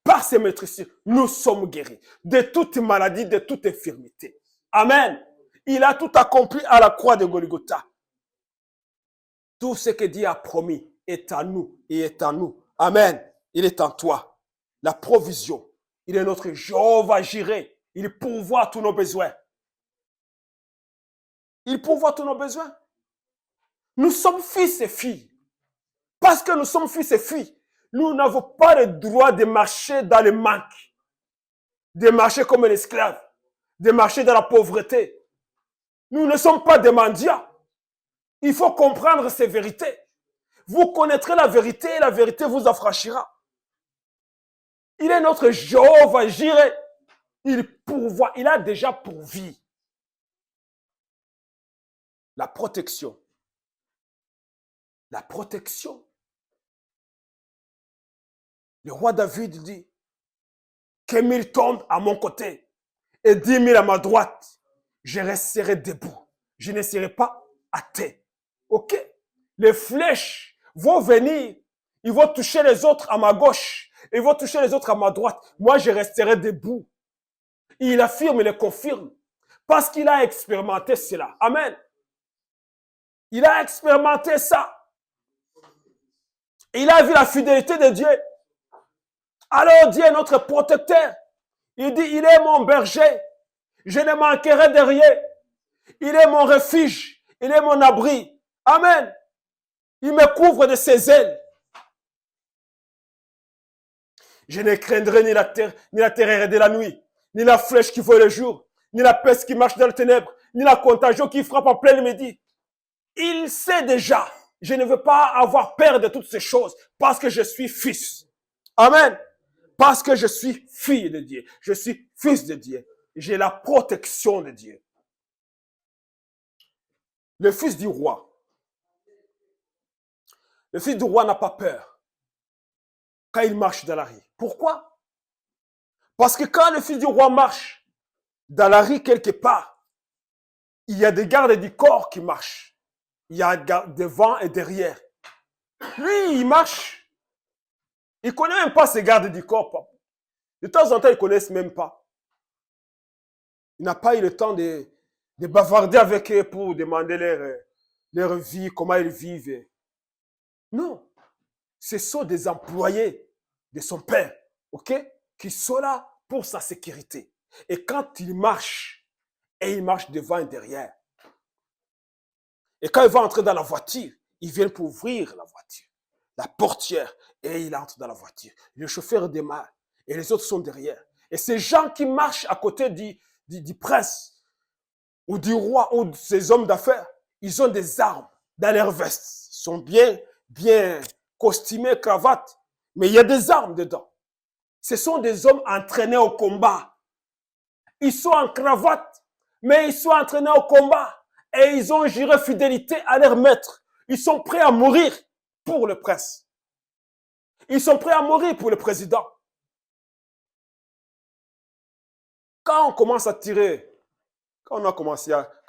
S1: Par ses maîtresses, nous sommes guéris de toute maladie, de toute infirmité. Amen. Il a tout accompli à la croix de Golgotha. Tout ce que Dieu a promis est à nous et est en nous. Amen. Il est en toi. La provision. Il est notre Jéhovah Jireh. Il pourvoit tous nos besoins. Il pourvoit tous nos besoins. Nous sommes fils et filles. Parce que nous sommes fils et filles, nous n'avons pas le droit de marcher dans le manque, de marcher comme un esclave, de marcher dans la pauvreté. Nous ne sommes pas des mendiants. Il faut comprendre ces vérités. Vous connaîtrez la vérité et la vérité vous affranchira. Il est notre Jéhovah Jireh. Il pourvoit, il a déjà pourvu. La protection. La protection. Le roi David dit que 1000 tombent à mon côté et 10 000 à ma droite. Je resterai debout. Je ne serai pas à terre. Ok? Les flèches vont venir. Ils vont toucher les autres à ma gauche. Ils vont toucher les autres à ma droite. Moi, je resterai debout. Il affirme, il le confirme. Parce qu'il a expérimenté cela. Amen. Il a expérimenté ça. Il a vu la fidélité de Dieu. Alors Dieu est notre protecteur. Il dit, il est mon berger. Je ne manquerai de rien. Il est mon refuge. Il est mon abri. Amen. Il me couvre de ses ailes. Je ne craindrai ni la terreur de la nuit, ni la flèche qui vole le jour, ni la peste qui marche dans les ténèbres, ni la contagion qui frappe en plein midi. Il sait déjà. Je ne veux pas avoir peur de toutes ces choses parce que je suis fils. Amen. Parce que je suis fille de Dieu. Je suis fils de Dieu. J'ai la protection de Dieu. Le fils du roi. Le fils du roi n'a pas peur quand il marche dans la rue. Pourquoi? Parce que quand le fils du roi marche dans la rue quelque part, il y a des gardes du corps qui marchent. Il y a devant et derrière. Lui, il marche. Il ne connaît même pas ses gardes du corps. De temps en temps, ils ne connaissent même pas. Il n'a pas eu le temps de bavarder avec eux pour demander leur vie, comment ils vivent. Non. Ce sont des employés de son père, ok, qui sont là pour sa sécurité. Et quand il marche, et il marche devant et derrière, Et quand il va entrer dans la voiture, ils viennent pour ouvrir la voiture, la portière, et il entre dans la voiture. Le chauffeur démarre et les autres sont derrière. Et ces gens qui marchent à côté du prince ou du roi ou de ces hommes d'affaires, ils ont des armes dans leurs vestes. Ils sont bien costumés, cravates, mais il y a des armes dedans. Ce sont des hommes entraînés au combat. Ils sont en cravate, mais ils sont entraînés au combat. Et ils ont juré fidélité à leur maître. Ils sont prêts à mourir pour le prince. Ils sont prêts à mourir pour le président. Quand on commence à tirer, quand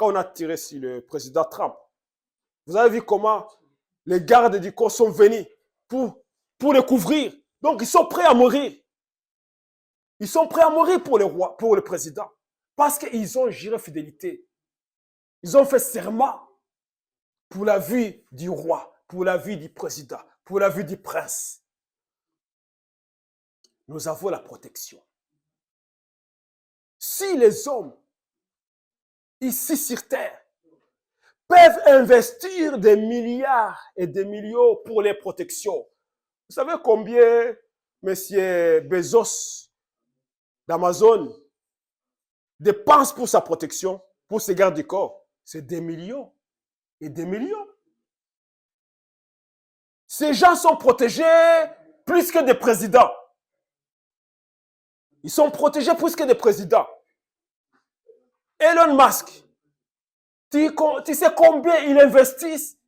S1: on a tiré sur le président Trump, vous avez vu comment les gardes du corps sont venus pour le couvrir. Donc ils sont prêts à mourir. Ils sont prêts à mourir pour le roi, pour le président. Parce qu'ils ont juré fidélité. Ils ont fait serment pour la vie du roi, pour la vie du président, pour la vie du prince. Nous avons la protection. Si les hommes, ici sur terre, peuvent investir des milliards et des millions pour les protections, vous savez combien M. Bezos d'Amazon dépense pour sa protection, pour ses gardes du corps? C'est des millions et des millions. Ces gens sont protégés plus que des présidents. Ils sont protégés plus que des présidents. Elon Musk, tu sais combien il investit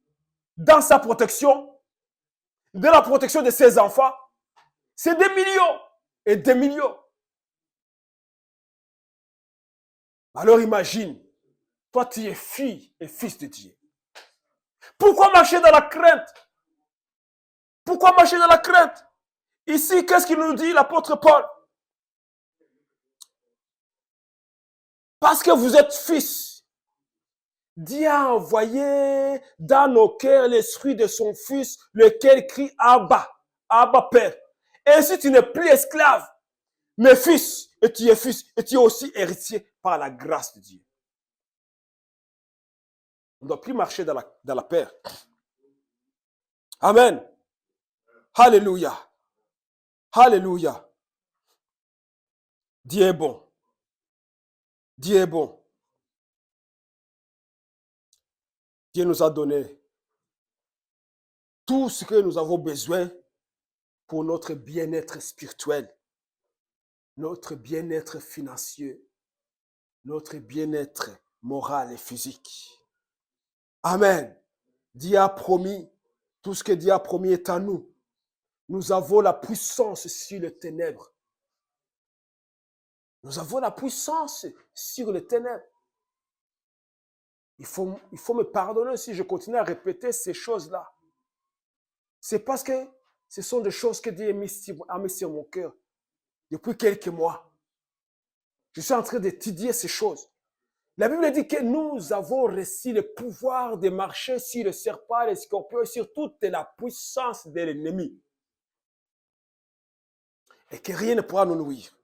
S1: dans sa protection, de la protection de ses enfants? C'est des millions et des millions. Alors imagine, toi tu es fille et fils de Dieu. Pourquoi marcher dans la crainte? Pourquoi marcher dans la crainte? Ici, qu'est-ce qu'il nous dit l'apôtre Paul? Parce que vous êtes fils. Dieu a envoyé dans nos cœurs l'esprit de son fils, lequel crie Abba, Abba Père. Et si tu n'es plus esclave, mais fils, et tu es aussi héritier par la grâce de Dieu. On ne doit plus marcher dans la paix. Amen. Alléluia. Alléluia. Dieu est bon. Dieu est bon. Dieu nous a donné tout ce que nous avons besoin pour notre bien-être spirituel, notre bien-être financier, notre bien-être moral et physique. Amen. Dieu a promis, tout ce que Dieu a promis est à nous. Nous avons la puissance sur les ténèbres. Nous avons la puissance sur les ténèbres. Il faut me pardonner si je continue à répéter ces choses-là. C'est parce que ce sont des choses que Dieu a mis sur mon cœur depuis quelques mois. Je suis en train d'étudier ces choses. La Bible dit que nous avons reçu le pouvoir de marcher sur le serpent, les scorpions et sur toute la puissance de l'ennemi. Et que rien ne pourra nous nuire.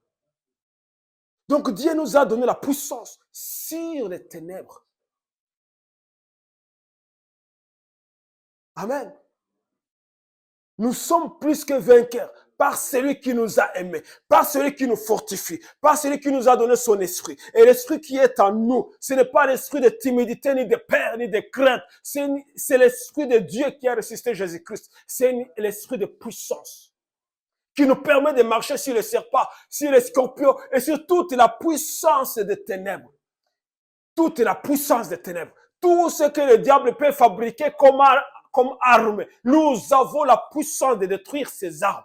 S1: Donc Dieu nous a donné la puissance sur les ténèbres. Amen. Nous sommes plus que vainqueurs par celui qui nous a aimés, par celui qui nous fortifie, par celui qui nous a donné son esprit. Et l'esprit qui est en nous, ce n'est pas l'esprit de timidité, ni de peur, ni de crainte. C'est l'esprit de Dieu qui a ressuscité Jésus-Christ. C'est l'esprit de puissance qui nous permet de marcher sur les serpents, sur les scorpions et sur toute la puissance des ténèbres. Toute la puissance des ténèbres. Tout ce que le diable peut fabriquer comme arme, nous avons la puissance de détruire ces armes.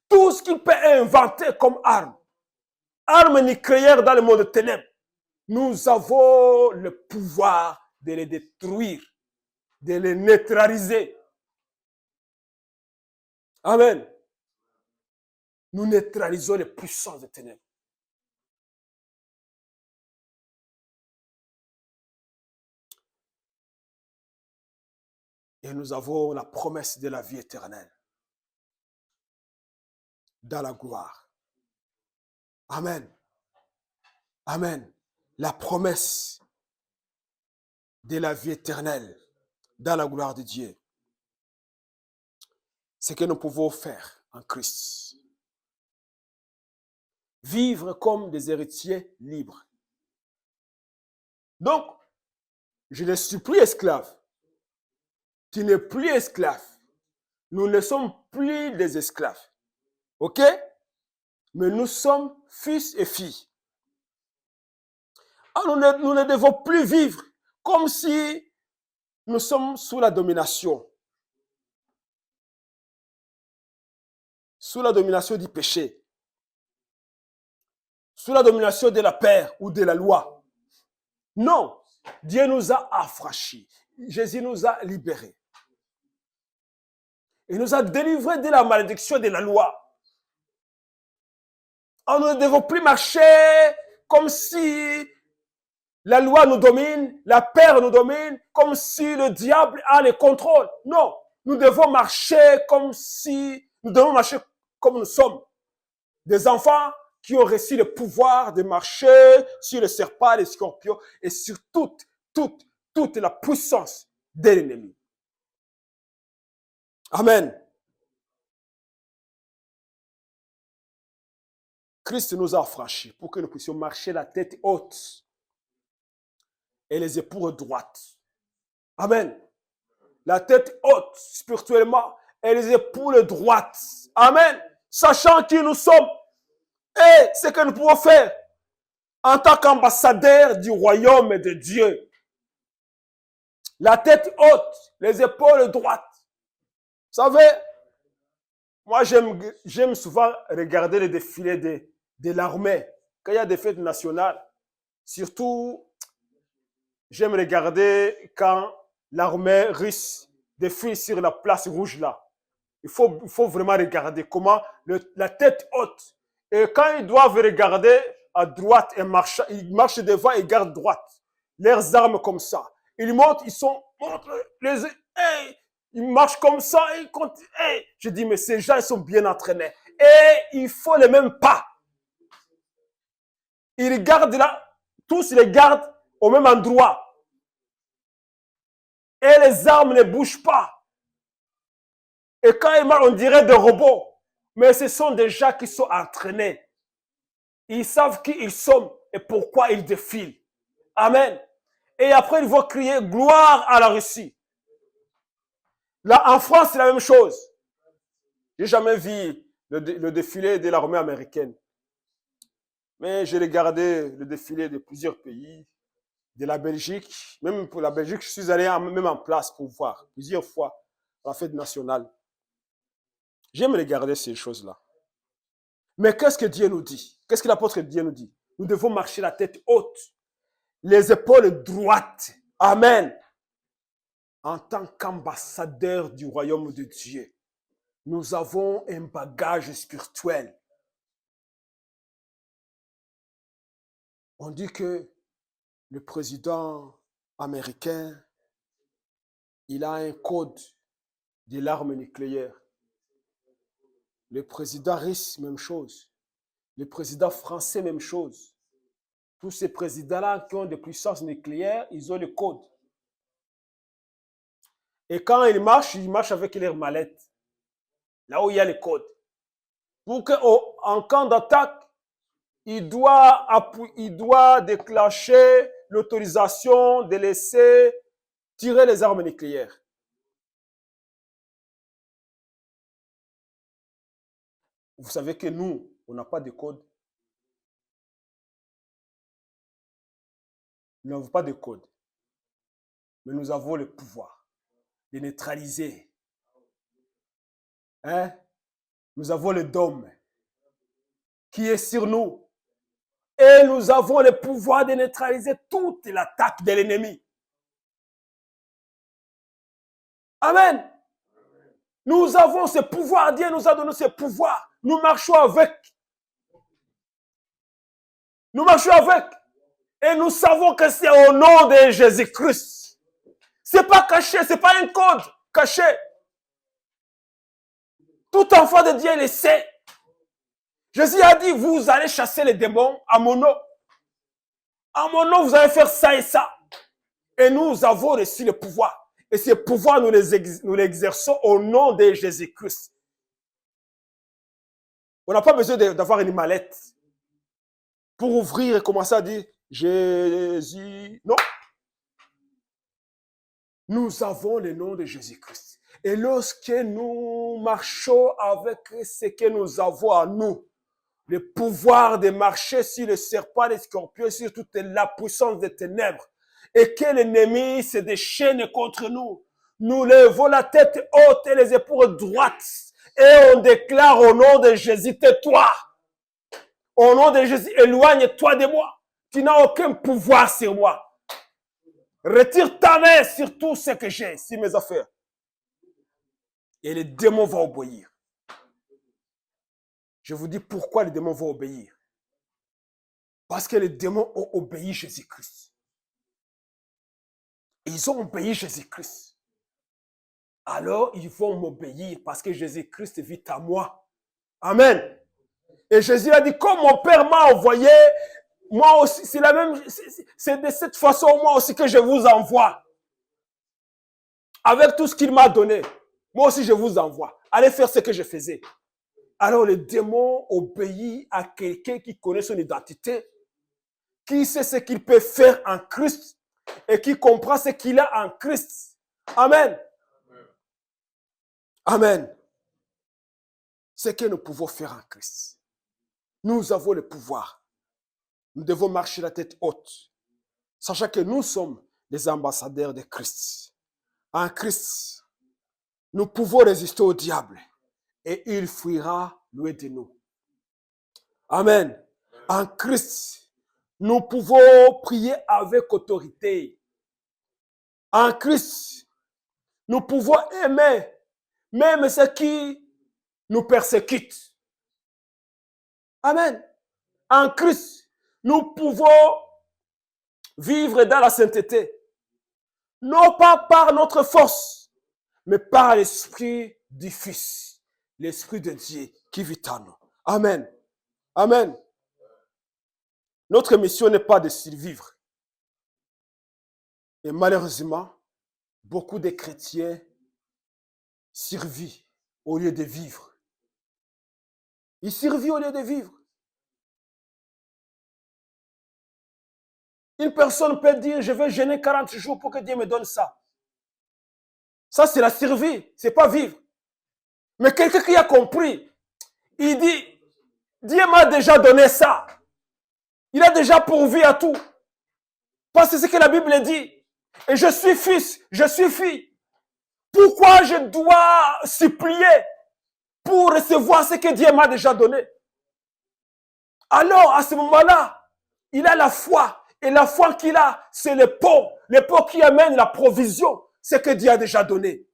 S1: Tout ce qu'il peut inventer comme arme nucléaire dans le monde de ténèbres, nous avons le pouvoir de les détruire, de les neutraliser. Amen. Nous neutralisons les puissances des ténèbres. Et nous avons la promesse de la vie éternelle dans la gloire. Amen. Amen. La promesse de la vie éternelle dans la gloire de Dieu. Ce que nous pouvons faire en Christ. Vivre comme des héritiers libres. Donc, je ne suis plus esclave. Tu n'es plus esclave. Nous ne sommes plus des esclaves. OK? Mais nous sommes fils et filles. Alors, nous ne devons plus vivre comme si nous sommes sous la domination. Sous la domination du péché. Sous la domination de la peur ou de la loi. Non. Dieu nous a affranchis. Jésus nous a libérés. Il nous a délivrés de la malédiction de la loi. Alors, nous ne devons plus marcher comme si la loi nous domine, la peur nous domine, comme si le diable a le contrôle. Non, nous devons marcher comme nous sommes. Des enfants qui ont reçu le pouvoir de marcher sur les serpents, les scorpions et sur toute la puissance de l'ennemi. Amen. Christ nous a affranchis pour que nous puissions marcher la tête haute et les épaules droites. Amen. La tête haute spirituellement et les épaules droites. Amen. Sachant qui nous sommes et ce que nous pouvons faire en tant qu'ambassadeurs du royaume de Dieu. La tête haute, les épaules droites. Vous savez, moi j'aime souvent regarder les défilés de l'armée. Quand il y a des fêtes nationales, surtout, j'aime regarder quand l'armée russe défile sur la place rouge là. Il faut vraiment regarder comment la tête haute. Et quand ils doivent regarder à droite et ils marchent devant et gardent droite. Leurs armes comme ça. Ils montent, ils marchent comme ça. Je dis, mais ces gens, ils sont bien entraînés. Et il faut les mêmes pas. Ils gardent là, tous les gardent au même endroit. Et les armes ne bougent pas. Et quand ils marchent, on dirait des robots. Mais ce sont des gens qui sont entraînés. Ils savent qui ils sont et pourquoi ils défilent. Amen. Et après, ils vont crier gloire à la Russie. Là, en France, c'est la même chose. J'ai jamais vu le défilé de l'armée américaine. Mais j'ai regardé le défilé de plusieurs pays, de la Belgique. Même pour la Belgique, je suis allé même en place pour voir plusieurs fois à la fête nationale. J'aime regarder ces choses-là. Mais qu'est-ce que Dieu nous dit? Qu'est-ce que l'apôtre Dieu nous dit? Nous devons marcher la tête haute, les épaules droites. Amen. En tant qu'ambassadeur du royaume de Dieu, nous avons un bagage spirituel. On dit que le président américain, il a un code de l'arme nucléaire. Le président russe, même chose. Le président français, même chose. Tous ces présidents-là qui ont des puissances nucléaires, ils ont le code. Et quand ils marchent avec leur mallette. Là où il y a le code. Pour qu'en cas d'attaque, il doit déclencher l'autorisation de laisser tirer les armes nucléaires. Vous savez que nous, on n'a pas de code. Nous n'avons pas de code. Mais nous avons le pouvoir de neutraliser. Nous avons le dôme qui est sur nous. Et nous avons le pouvoir de neutraliser toute l'attaque de l'ennemi. Amen. Nous avons ce pouvoir. Dieu nous a donné ce pouvoir. Nous marchons avec. Nous marchons avec. Et nous savons que c'est au nom de Jésus-Christ. Ce n'est pas caché. Ce n'est pas un code caché. Tout enfant de Dieu le sait. Jésus a dit, vous allez chasser les démons à mon nom. À mon nom, vous allez faire ça et ça. Et nous avons reçu le pouvoir. Et ce pouvoir, nous l'exerçons au nom de Jésus-Christ. On n'a pas besoin d'avoir une mallette pour ouvrir et commencer à dire Jésus. Non. Nous avons le nom de Jésus-Christ. Et lorsque nous marchons avec ce que nous avons à nous, le pouvoir de marcher sur le serpent, les scorpions, sur toute la puissance des ténèbres, et que l'ennemi se déchaîne contre nous, nous levons la tête haute et les épaules droites, et on déclare au nom de Jésus, tais-toi. Au nom de Jésus, éloigne-toi de moi. Tu n'as aucun pouvoir sur moi. Retire ta main sur tout ce que j'ai, sur mes affaires. Et les démons vont obéir. Je vous dis pourquoi les démons vont obéir. Parce que les démons ont obéi Jésus-Christ. Ils ont obéi Jésus-Christ. Alors, ils vont m'obéir parce que Jésus-Christ vit à moi. Amen. Et Jésus a dit, comme mon Père m'a envoyé, moi aussi, c'est la même, c'est de cette façon moi aussi que je vous envoie. Avec tout ce qu'il m'a donné, moi aussi je vous envoie. Allez faire ce que je faisais. Alors le démon obéit à quelqu'un qui connaît son identité, qui sait ce qu'il peut faire en Christ et qui comprend ce qu'il a en Christ. Amen. Amen. Ce que nous pouvons faire en Christ. Nous avons le pouvoir. Nous devons marcher la tête haute, sachant que nous sommes les ambassadeurs de Christ. En Christ, nous pouvons résister au diable et il fuira loin de nous. Amen. En Christ, nous pouvons prier avec autorité. En Christ, nous pouvons aimer même ceux qui nous persécutent. Amen. En Christ, nous pouvons vivre dans la sainteté. Non pas par notre force, mais par l'Esprit du Fils, l'Esprit de Dieu qui vit en nous. Amen. Amen. Notre mission n'est pas de survivre. Et malheureusement, beaucoup de chrétiens survivent au lieu de vivre. Ils survivent au lieu de vivre. Une personne peut dire, je vais jeûner 40 jours pour que Dieu me donne ça. Ça, c'est la survie, c'est pas vivre. Mais quelqu'un qui a compris, il dit, Dieu m'a déjà donné ça. Il a déjà pourvu à tout. Parce que c'est ce que la Bible dit. Et je suis fils, je suis fille. Pourquoi je dois supplier pour recevoir ce que Dieu m'a déjà donné? Alors, à ce moment-là, il a la foi. Et la foi qu'il a, c'est le pot qui amène la provision, ce que Dieu a déjà donné.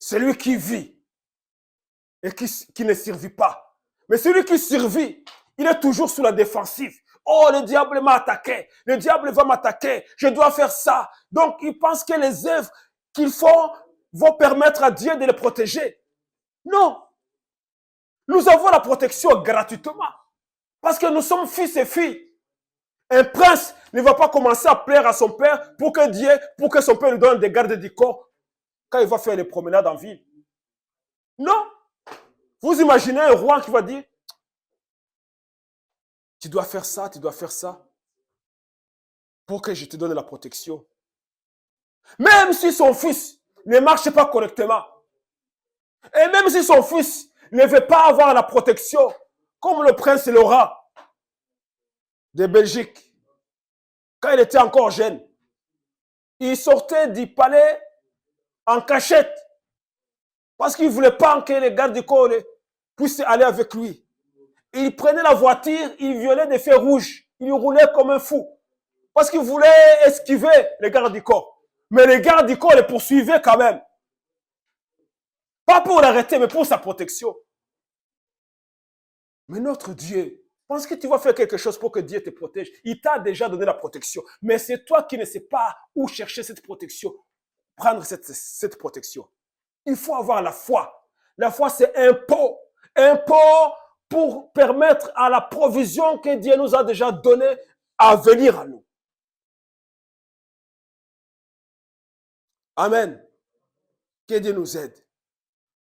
S1: Celui qui vit et qui ne survit pas. Mais celui qui survit, il est toujours sous la défensive. Oh, le diable m'a attaqué, le diable va m'attaquer, je dois faire ça. Donc, il pense que les œuvres qu'ils font vont permettre à Dieu de les protéger. Non. Nous avons la protection gratuitement. Parce que nous sommes fils et filles. Un prince ne va pas commencer à plaire à son père pour que son père lui donne des gardes du corps quand il va faire les promenades en ville. Non. Vous imaginez un roi qui va dire, tu dois faire ça pour que je te donne la protection. Même si son fils ne marche pas correctement, et même si son fils ne veut pas avoir la protection, comme le prince Laurent de Belgique, quand il était encore jeune, il sortait du palais en cachette parce qu'il ne voulait pas que les gardes du corps puissent aller avec lui. Il prenait la voiture, il violait des feux rouges, il roulait comme un fou parce qu'il voulait esquiver les gardes du corps. Mais les gardes du corps les poursuivaient quand même. Pas pour l'arrêter, mais pour sa protection. Mais notre Dieu, pense que tu vas faire quelque chose pour que Dieu te protège. Il t'a déjà donné la protection. Mais c'est toi qui ne sais pas où chercher cette protection. Prendre cette protection. Il faut avoir la foi. La foi, c'est un pot. Un pot pour permettre à la provision que Dieu nous a déjà donnée à venir à nous. Amen. Que Dieu nous aide.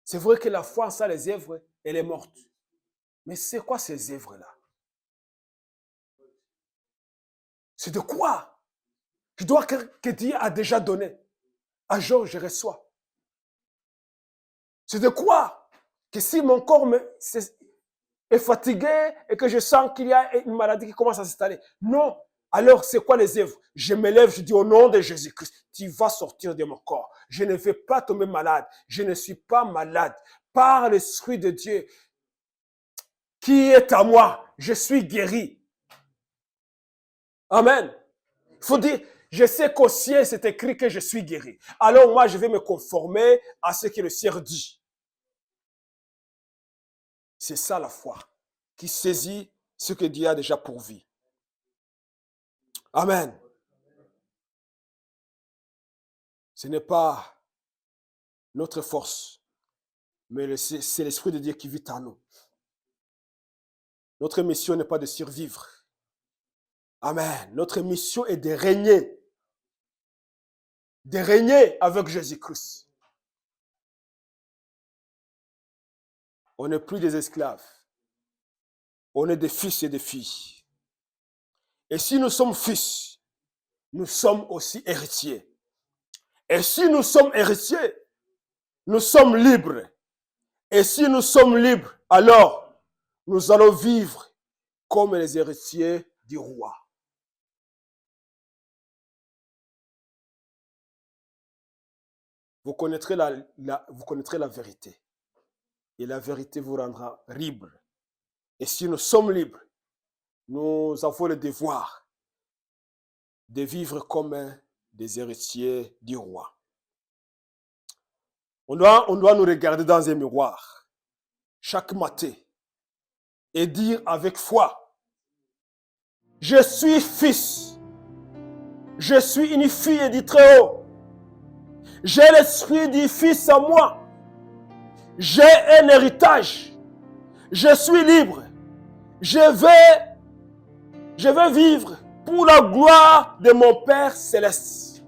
S1: C'est vrai que la foi sans les œuvres, elle est morte. Mais c'est quoi ces œuvres-là? C'est de quoi? Je dois que Dieu a déjà donné. À jour, je reçois. C'est de quoi? Que si mon corps est fatigué et que je sens qu'il y a une maladie qui commence à s'installer. Non. Alors, c'est quoi les œuvres? Je me lève, je dis au nom de Jésus-Christ, tu vas sortir de mon corps. Je ne vais pas tomber malade. Je ne suis pas malade. Par l'Esprit de Dieu qui est à moi, je suis guéri. Amen. Il faut dire, je sais qu'au ciel, c'est écrit que je suis guéri. Alors moi, je vais me conformer à ce que le ciel dit. C'est ça la foi, qui saisit ce que Dieu a déjà pourvu. Amen. Ce n'est pas notre force, mais c'est l'Esprit de Dieu qui vit en nous. Notre mission n'est pas de survivre. Amen. Notre mission est de régner. De régner avec Jésus-Christ. On n'est plus des esclaves. On est des fils et des filles. Et si nous sommes fils, nous sommes aussi héritiers. Et si nous sommes héritiers, nous sommes libres. Et si nous sommes libres, alors nous allons vivre comme les héritiers du roi. Vous connaîtrez la vérité. Et la vérité vous rendra libre. Et si nous sommes libres, nous avons le devoir de vivre comme des héritiers du roi. On doit nous regarder dans un miroir chaque matin et dire avec foi, je suis fils, je suis une fille du Très-Haut, j'ai l'esprit du Fils en moi, j'ai un héritage, je suis libre, je vais vivre pour la gloire de mon Père céleste.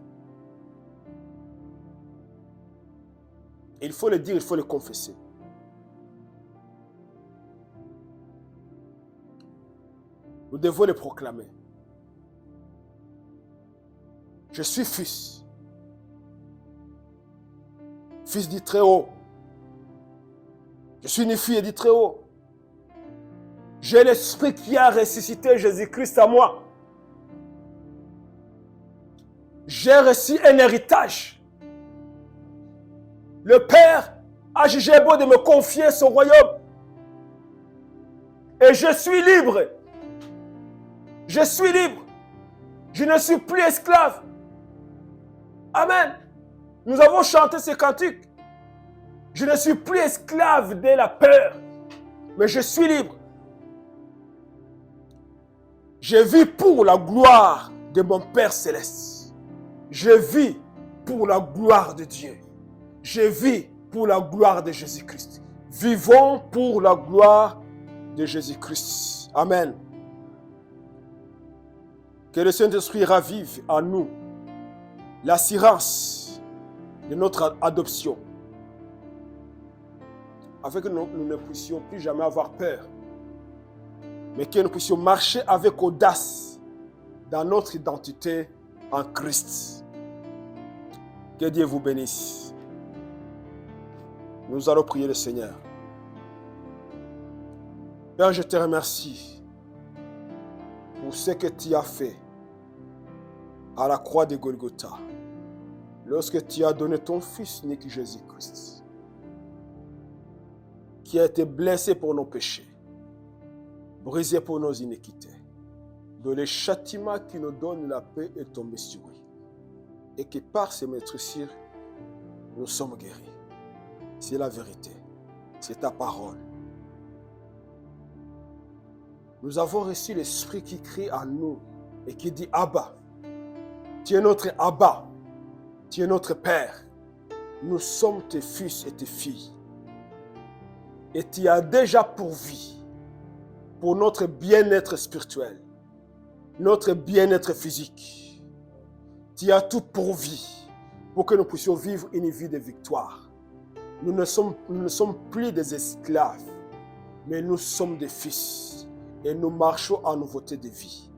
S1: Il faut le dire, il faut le confesser. Nous devons le proclamer. Je suis fils. Fils du Très-Haut. Je suis une fille du Très-Haut. J'ai l'Esprit qui a ressuscité Jésus-Christ en moi. J'ai reçu un héritage. Le Père a jugé bon de me confier son royaume. Et je suis libre. Je suis libre. Je ne suis plus esclave. Amen. Nous avons chanté ce cantique. Je ne suis plus esclave de la peur, mais je suis libre. Je vis pour la gloire de mon Père céleste. Je vis pour la gloire de Dieu. Je vis pour la gloire de Jésus-Christ. Vivons pour la gloire de Jésus-Christ. Amen. Que le Saint-Esprit ravive en nous l'assurance de notre adoption, afin que nous ne puissions plus jamais avoir peur, mais que nous puissions marcher avec audace dans notre identité en Christ. Que Dieu vous bénisse. Nous allons prier le Seigneur. Père, je te remercie pour ce que tu as fait à la croix de Golgotha, lorsque tu as donné ton Fils unique Jésus-Christ, qui a été blessé pour nos péchés, brisé pour nos iniquités, dont le châtiment qui nous donne la paix est tombé sur lui, et que par ses meurtrissures, nous sommes guéris. C'est la vérité, c'est ta parole. Nous avons reçu l'Esprit qui crie en nous et qui dit Abba. Tu es notre Abba, tu es notre Père. Nous sommes tes fils et tes filles. Et tu as déjà pourvu pour notre bien-être spirituel, notre bien-être physique. Tu as tout pourvu pour que nous puissions vivre une vie de victoire. Nous ne sommes plus des esclaves, mais nous sommes des fils et nous marchons en nouveauté de vie.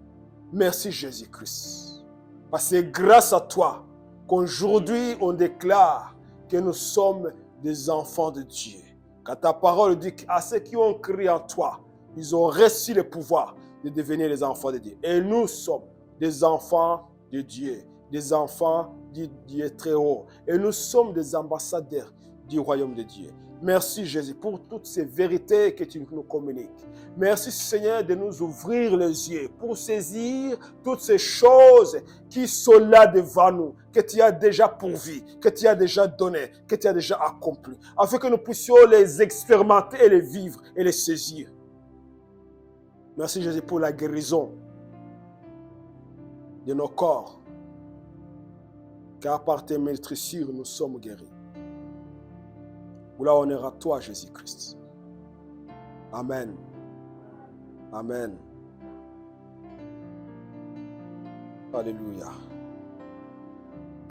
S1: Merci Jésus-Christ. Parce que c'est grâce à toi qu'aujourd'hui on déclare que nous sommes des enfants de Dieu. Car ta parole dit qu'à ceux qui ont cru en toi, ils ont reçu le pouvoir de devenir les enfants de Dieu. Et nous sommes des enfants de Dieu, des enfants du Dieu très haut. Et nous sommes des ambassadeurs du royaume de Dieu. Merci Jésus pour toutes ces vérités que tu nous communiques. Merci Seigneur de nous ouvrir les yeux pour saisir toutes ces choses qui sont là devant nous, que tu as déjà pourvues, que tu as déjà données, que tu as déjà accomplies, afin que nous puissions les expérimenter et les vivre et les saisir. Merci Jésus pour la guérison de nos corps, car par tes meurtrissures nous sommes guéris. Là, on à toi, Jésus-Christ. Amen. Amen. Alléluia.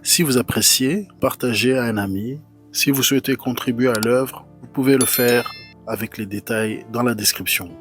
S2: Si vous appréciez, partagez à un ami. Si vous souhaitez contribuer à l'œuvre, vous pouvez le faire avec les détails dans la description.